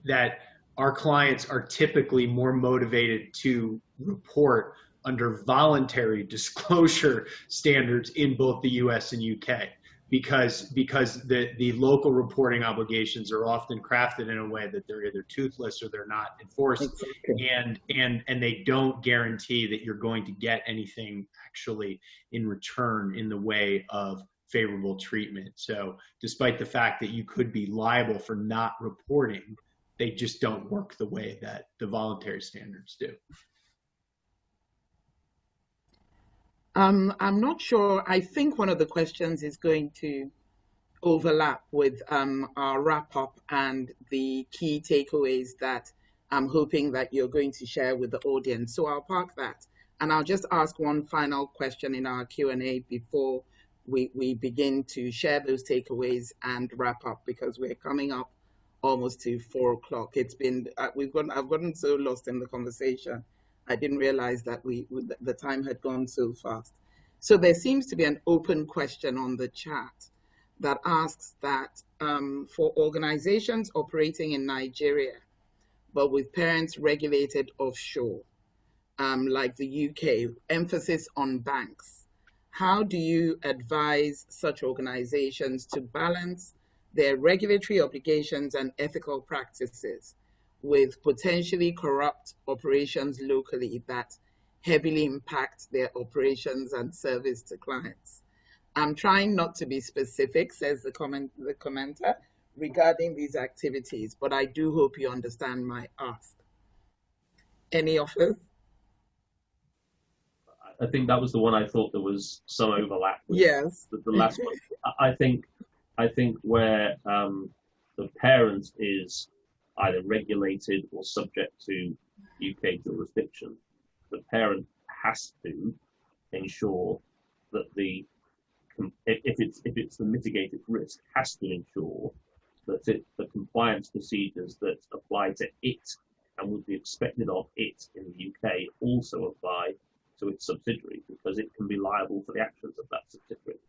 that our clients are typically more motivated to report under voluntary disclosure standards in both the US and UK. Because the local reporting obligations are often crafted in a way that they're either toothless or they're not enforced, exactly. and they don't guarantee that you're going to get anything actually in return in the way of favorable treatment. So despite the fact that you could be liable for not reporting, they just don't work the way that the voluntary standards do. I'm not sure. I think one of the questions is going to overlap with our wrap up and the key takeaways that I'm hoping that you're going to share with the audience. So I'll park that. And I'll just ask one final question in our Q&A before we begin to share those takeaways and wrap up, because we're coming up almost to 4 o'clock. It's been, I've gotten so lost in the conversation. I didn't realize that the time had gone so fast. So there seems to be an open question on the chat that asks that for organizations operating in Nigeria, but with parents regulated offshore, like the UK, emphasis on banks, how do you advise such organizations to balance their regulatory obligations and ethical practices with potentially corrupt operations locally that heavily impact their operations and service to clients? I'm trying not to be specific, says the commenter, regarding these activities, but I do hope you understand my ask. Any offers? I think that was the one I thought there was some overlap with. Yes. The last one. I think where the parent is either regulated or subject to UK jurisdiction, the parent has to ensure that if it's the mitigated risk, has to ensure that the compliance procedures that apply to it and would be expected of it in the UK also apply to its subsidiary, because it can be liable for the actions of that subsidiary.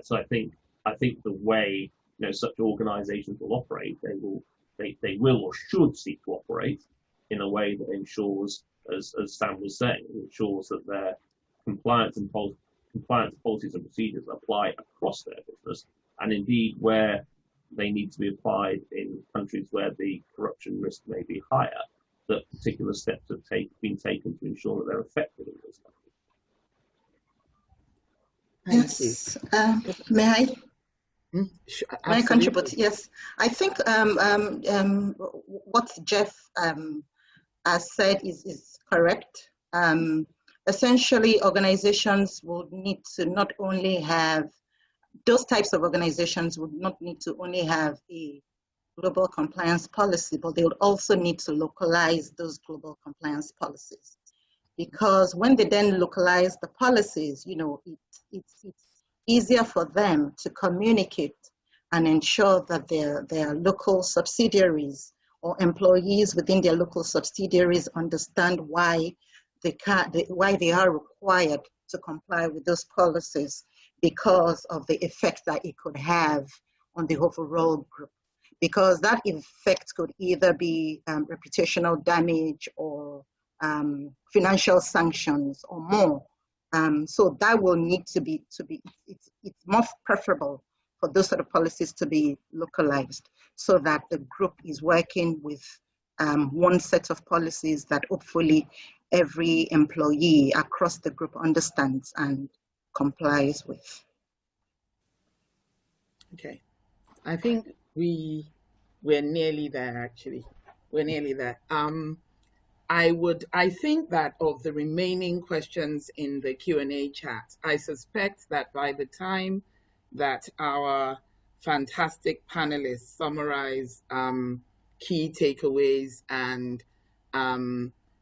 So I think the way such organisations will operate, they will or should seek to operate in a way that ensures, as Sam was saying, ensures that their compliance policies and procedures apply across their business, and indeed where they need to be applied in countries where the corruption risk may be higher, that particular steps have been taken to ensure that they're effective in those countries. Yes. May I? Sure, may I contribute? Yes. I think what Jeff has said is correct. Essentially, organizations would need to not only have, those types of organizations would not need to only have a global compliance policy, but they would also need to localize those global compliance policies. Because when they then localize the policies, it's easier for them to communicate and ensure that their local subsidiaries or employees within their local subsidiaries understand why they are required to comply with those policies, because of the effect that it could have on the overall group. Because that effect could either be reputational damage or financial sanctions or more. So that will need to be it's more preferable for those sort of policies to be localized, so that the group is working with one set of policies that hopefully every employee across the group understands and complies with. Okay, I think we're nearly there, actually. We're nearly there. I think that of the remaining questions in the Q&A chat, I suspect that by the time that our fantastic panelists summarize key takeaways and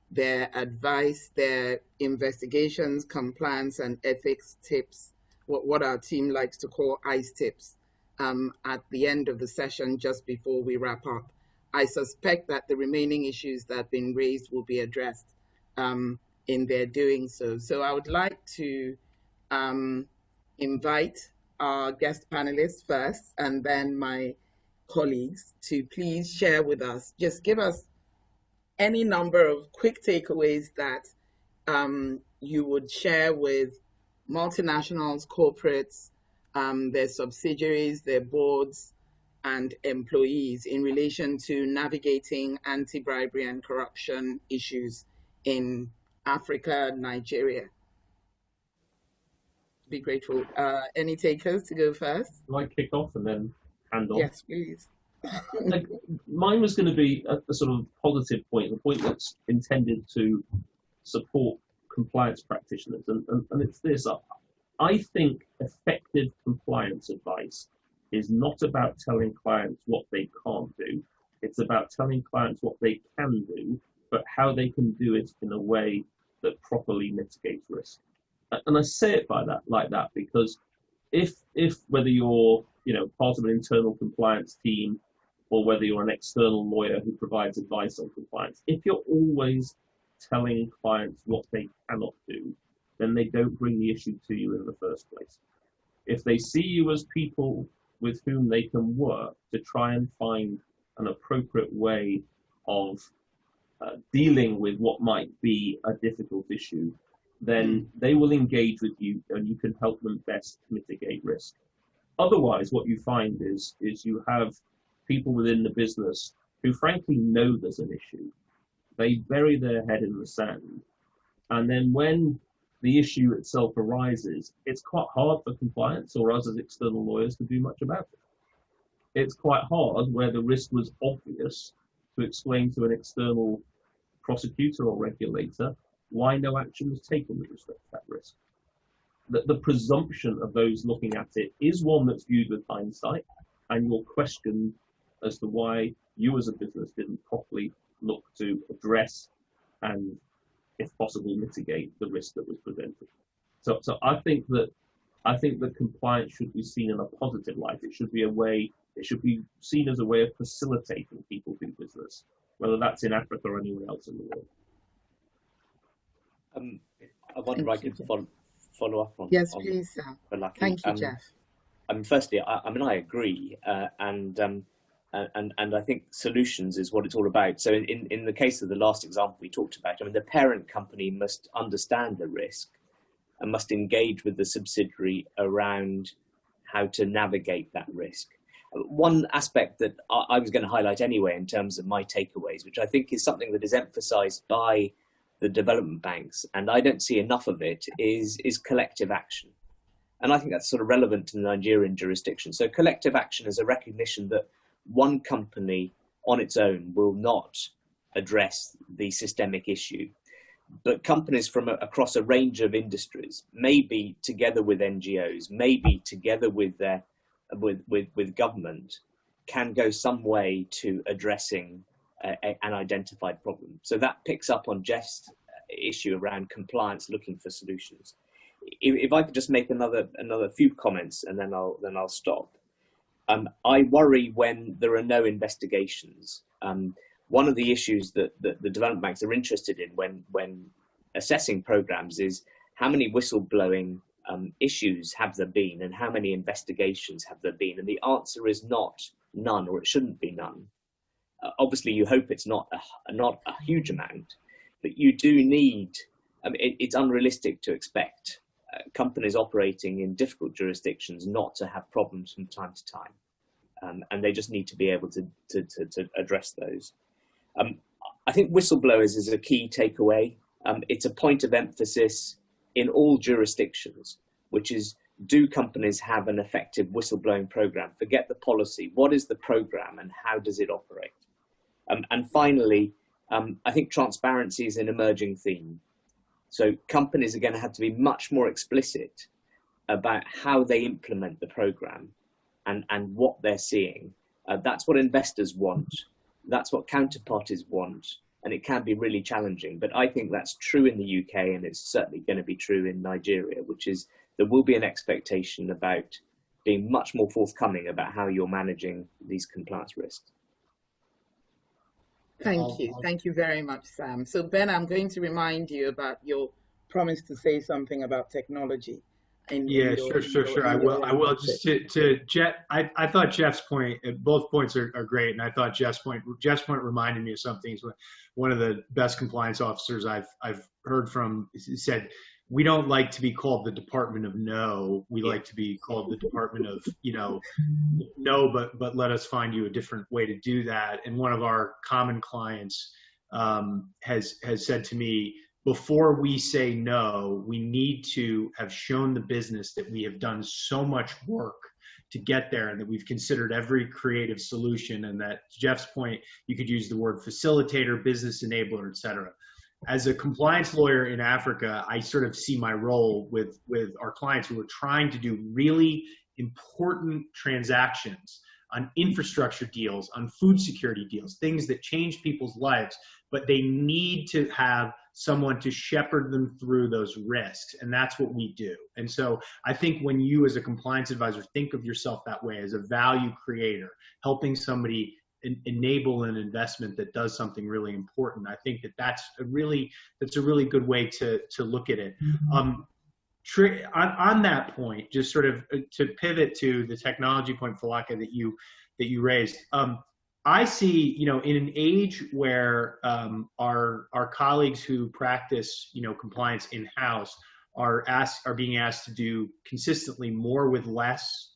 their advice, their investigations, compliance, and ethics tips, what our team likes to call ICE tips, at the end of the session, just before we wrap up, I suspect that the remaining issues that have been raised will be addressed in their doing so. So I would like to invite our guest panelists first, and then my colleagues, to please share with us, just give us any number of quick takeaways that you would share with multinationals, corporates, their subsidiaries, their boards, and employees in relation to navigating anti-bribery and corruption issues in Africa, Nigeria. be grateful. Any takers to go first? Do I kick off and then hand off? Yes, please. Mine was going to be a sort of positive point, a point that's intended to support compliance practitioners, and it's this. I think effective compliance advice is not about telling clients what they can't do. It's about telling clients what they can do, but how they can do it in a way that properly mitigates risk. And I say it like that because if whether you're part of an internal compliance team or whether you're an external lawyer who provides advice on compliance, if you're always telling clients what they cannot do, then they don't bring the issue to you in the first place. If they see you as people with whom they can work to try and find an appropriate way of dealing with what might be a difficult issue, then they will engage with you and you can help them best mitigate risk. Otherwise, what you find is you have people within the business who frankly know there's an issue. They bury their head in the sand. And then when the issue itself arises, it's quite hard for compliance or us as external lawyers to do much about it. It's quite hard where the risk was obvious to explain to an external prosecutor or regulator why no action was taken with respect to that risk. The presumption of those looking at it is one that's viewed with hindsight, and you'll question as to why you as a business didn't properly look to address and, if possible, mitigate the risk that was presented. So I think that compliance should be seen in a positive light. It should be seen as a way of facilitating people do business, whether that's in Africa or anywhere else in the world. I wonder if I could follow up on. Yes, please, Sam. Thank you, Jeff. Firstly, I agree, and I think solutions is what it's all about. So in the case of the last example we talked about, the parent company must understand the risk and must engage with the subsidiary around how to navigate that risk. One aspect that I was going to highlight anyway in terms of my takeaways, which I think is something that is emphasized by the development banks, and I don't see enough of it, is collective action. And I think that's sort of relevant to the Nigerian jurisdiction. So collective action is a recognition that one company on its own will not address the systemic issue, but companies from across a range of industries, maybe together with NGOs, maybe together with government, can go some way to addressing an identified problem. So that picks up on Jeff's issue around compliance, looking for solutions. If I could just make another few comments and then I'll stop. I worry when there are no investigations. One of the issues that the development banks are interested in when assessing programs is how many whistleblowing issues have there been and how many investigations have there been? And the answer is not none, or it shouldn't be none. Obviously, you hope it's not a huge amount, but you do need. It's unrealistic to expect companies operating in difficult jurisdictions not to have problems from time to time, and they just need to be able to address those. I think whistleblowers is a key takeaway. It's a point of emphasis in all jurisdictions, which is, do companies have an effective whistleblowing program? Forget the policy. What is the program and how does it operate? And finally, I think transparency is an emerging theme. So companies are going to have to be much more explicit about how they implement the program and what they're seeing. That's what investors want. That's what counterparties want. And it can be really challenging. But I think that's true in the UK, and it's certainly going to be true in Nigeria, which is there will be an expectation about being much more forthcoming about how you're managing these compliance risks. Thank you. Thank you very much, Sam. So, Ben, I'm going to remind you about your promise to say something about technology. Sure. I will. Just to Jeff, I thought Jeff's point, both points are great, and I thought Jeff's point reminded me of something. One of the best compliance officers I've heard from said, we don't like to be called the Department of No. We like to be called the Department of, no, but let us find you a different way to do that. And one of our common clients has said to me, before we say no, we need to have shown the business that we have done so much work to get there and that we've considered every creative solution, and that, to Jeff's point, you could use the word facilitator, business enabler, et cetera. As a compliance lawyer in Africa, I sort of see my role with our clients who are trying to do really important transactions on infrastructure deals, on food security deals, things that change people's lives, but they need to have someone to shepherd them through those risks. And that's what we do. And so I think when you as a compliance advisor think of yourself that way, as a value creator, helping somebody enable an investment that does something really important, I think that that's a really good way to look at it. On that point, just sort of to pivot to the technology point, Falaka, that you raised, I see, in an age where our colleagues who practice, compliance in-house are being asked to do consistently more with less,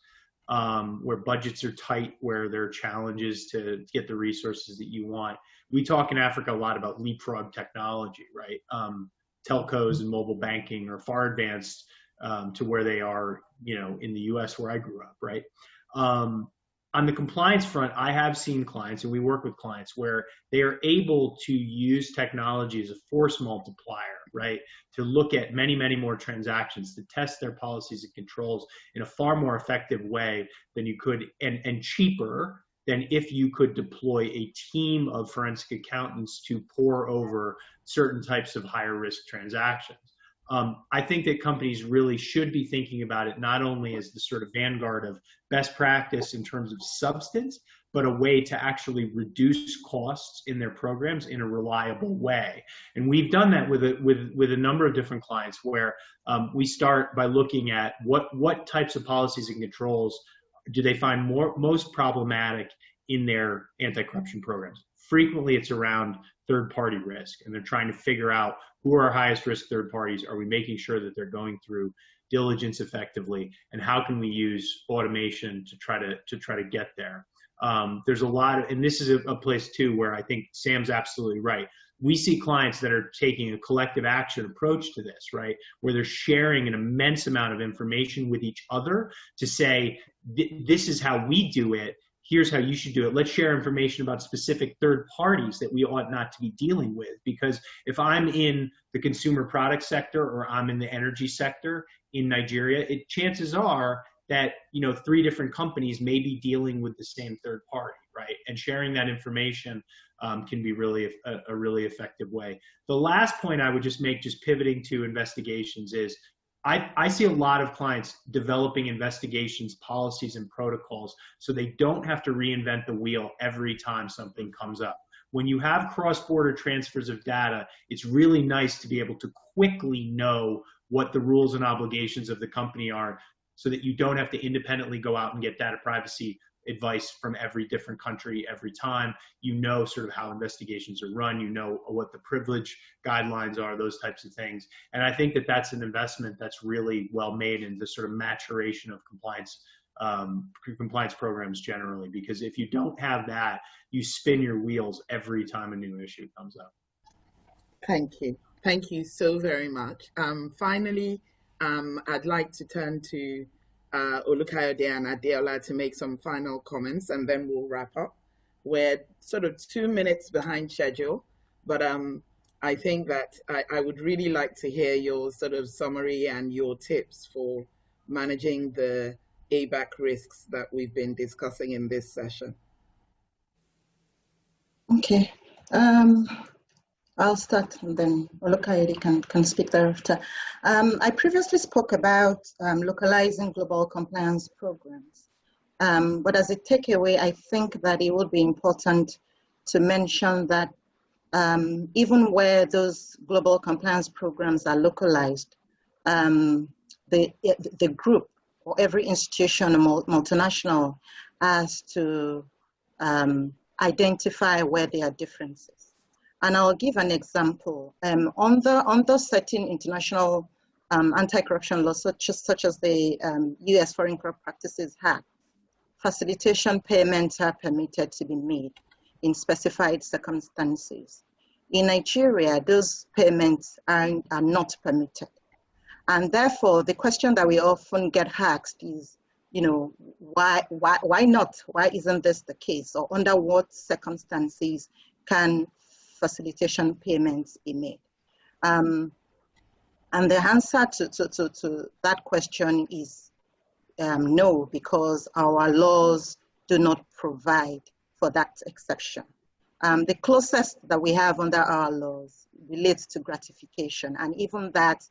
where budgets are tight, where there are challenges to get the resources that you want. We talk in Africa a lot about leapfrog technology, right? Telcos and mobile banking are far advanced to where they are, in the US where I grew up, right? On the compliance front, I have seen clients, and we work with clients, where they are able to use technology as a force multiplier, right? To look at many, many more transactions, to test their policies and controls in a far more effective way than you could, and cheaper than if you could deploy a team of forensic accountants to pore over certain types of higher risk transactions. I think that companies really should be thinking about it not only as the sort of vanguard of best practice in terms of substance, but a way to actually reduce costs in their programs in a reliable way. And we've done that with a number of different clients, where we start by looking at what types of policies and controls do they find most problematic in their anti-corruption programs. Frequently, it's around third-party risk, and they're trying to figure out who are our highest risk third parties. Are we making sure that they're going through diligence effectively, and how can we use automation to try to get there? There's a lot of, and this is a place too where I think Sam's absolutely right. We see clients that are taking a collective action approach to this, right? Where they're sharing an immense amount of information with each other to say, this is how we do it. Here's how you should do it. Let's share information about specific third parties that we ought not to be dealing with. Because if I'm in the consumer product sector or I'm in the energy sector in Nigeria, chances are that 3 different companies may be dealing with the same third party, right? And sharing that information can be really a really effective way. The last point I would just make, just pivoting to investigations, is I see a lot of clients developing investigations, policies, and protocols so they don't have to reinvent the wheel every time something comes up. When you have cross-border transfers of data, it's really nice to be able to quickly know what the rules and obligations of the company are, so that you don't have to independently go out and get data privacy advice from every different country every time. Sort of how investigations are run, what the privilege guidelines are, those types of things. And I think that that's an investment that's really well made in the sort of maturation of compliance programs generally, because if you don't have that, you spin your wheels every time a new issue comes up. Thank you. Thank you so very much. Finally, I'd like to turn to Olukayode and Adeola to make some final comments, and then we'll wrap up. We're sort of 2 minutes behind schedule, but I think that I would really like to hear your sort of summary and your tips for managing the ABAC risks that we've been discussing in this session. Okay. I'll start, and then Olukayode can speak thereafter. I previously spoke about localizing global compliance programs. But as a takeaway, I think that it would be important to mention that even where those global compliance programs are localized, the group or every institution or multinational has to identify where there are differences. And I'll give an example. Under certain international anti-corruption laws, such as the US Foreign Corrupt Practices Act, facilitation payments are permitted to be made in specified circumstances. In Nigeria, those payments are not permitted. And therefore, the question that we often get asked is, why not? Why isn't this the case? Or under what circumstances can facilitation payments be made? And the answer to that question is no, because our laws do not provide for that exception. The closest that we have under our laws relates to gratification, and even that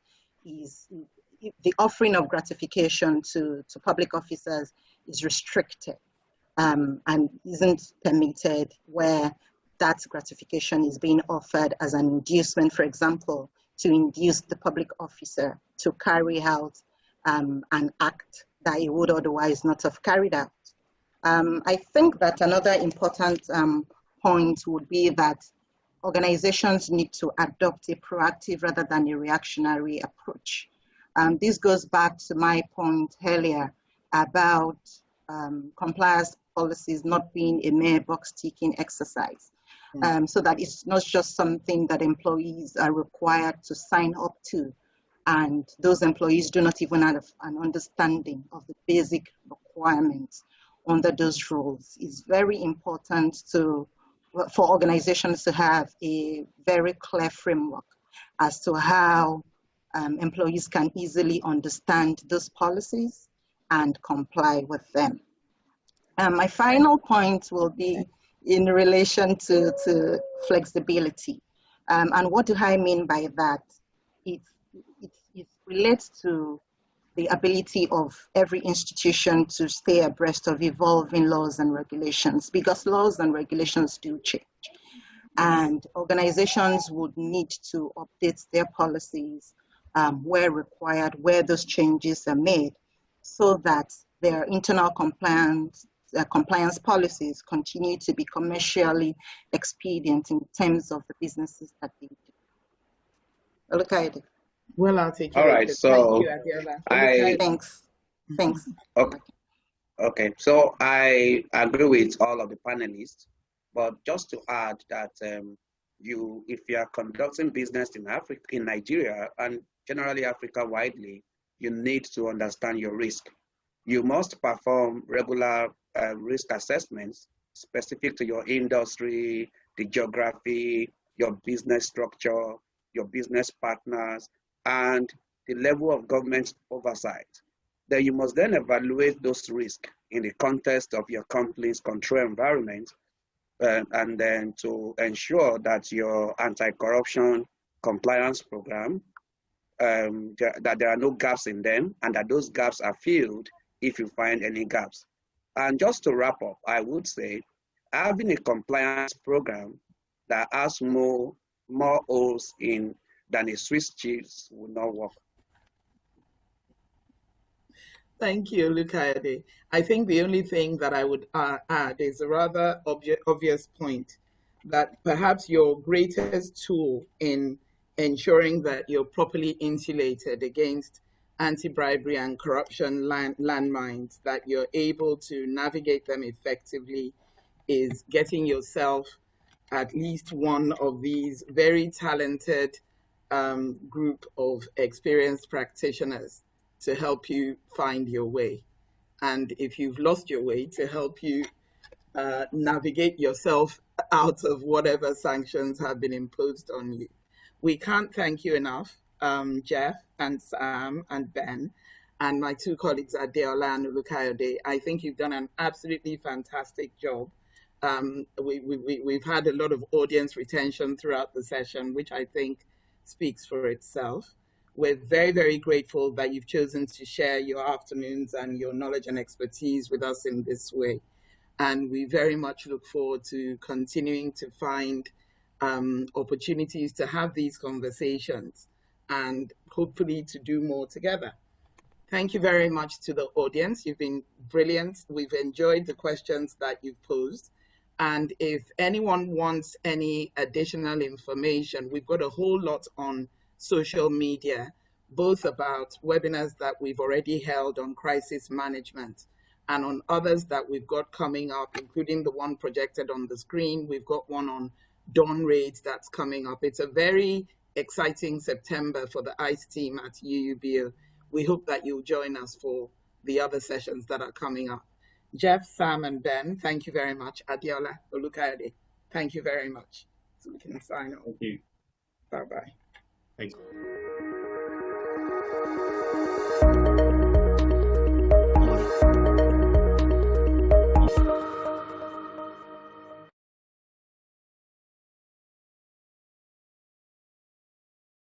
is the offering of gratification to public officers is restricted and isn't permitted where that gratification is being offered as an inducement, for example, to induce the public officer to carry out an act that he would otherwise not have carried out. I think that another important point would be that organizations need to adopt a proactive rather than a reactionary approach. This goes back to my point earlier about compliance policies not being a mere box-ticking exercise, so that it's not just something that employees are required to sign up to, and those employees do not even have an understanding of the basic requirements under those rules. It's very important for organizations to have a very clear framework as to how employees can easily understand those policies and comply with them. My final point will be in relation to flexibility. And what do I mean by that? It relates to the ability of every institution to stay abreast of evolving laws and regulations, because laws and regulations do change. And organizations would need to update their policies where required, where those changes are made, so that their internal compliance policies continue to be commercially expedient in terms of the businesses that they do. Look at it. Well articulated. All right, so thank you, Adela. Thanks. Okay, so I agree with all of the panelists, but just to add that if you are conducting business in Africa, in Nigeria, and generally Africa widely, you need to understand your risk. You must perform regular risk assessments specific to your industry, the geography, your business structure, your business partners, and the level of government oversight. Then you must then evaluate those risks in the context of your company's control environment, and then to ensure that your anti-corruption compliance program, that there are no gaps in them, and that those gaps are filled if you find any gaps. And just to wrap up, I would say having a compliance program that has more holes in than a Swiss cheese would not work. Thank you, Lukayode. I think the only thing that I would add is a rather obvious point, that perhaps your greatest tool in ensuring that you're properly insulated against anti-bribery and corruption landmines, that you're able to navigate them effectively, is getting yourself at least one of these very talented group of experienced practitioners to help you find your way. And if you've lost your way, to help you navigate yourself out of whatever sanctions have been imposed on you. We can't thank you enough, Jeff and Sam and Ben, and my two colleagues, Adeola and Lukayode. I think you've done an absolutely fantastic job. We've had a lot of audience retention throughout the session, which I think speaks for itself. We're very, very grateful that you've chosen to share your afternoons and your knowledge and expertise with us in this way. And we very much look forward to continuing to find opportunities to have these conversations and hopefully to do more together. Thank you very much to the audience. You've been brilliant. We've enjoyed the questions that you've posed. And if anyone wants any additional information, we've got a whole lot on social media, both about webinars that we've already held on crisis management and on others that we've got coming up, including the one projected on the screen. We've got one on dawn raids that's coming up. It's a very exciting September for the ICE team at UUBO. We hope that you'll join us for the other sessions that are coming up. Jeff, Sam, and Ben, thank you very much. Adiola Olukayode, thank you very much. So we can sign off. Thank you. Bye-bye. Thank you.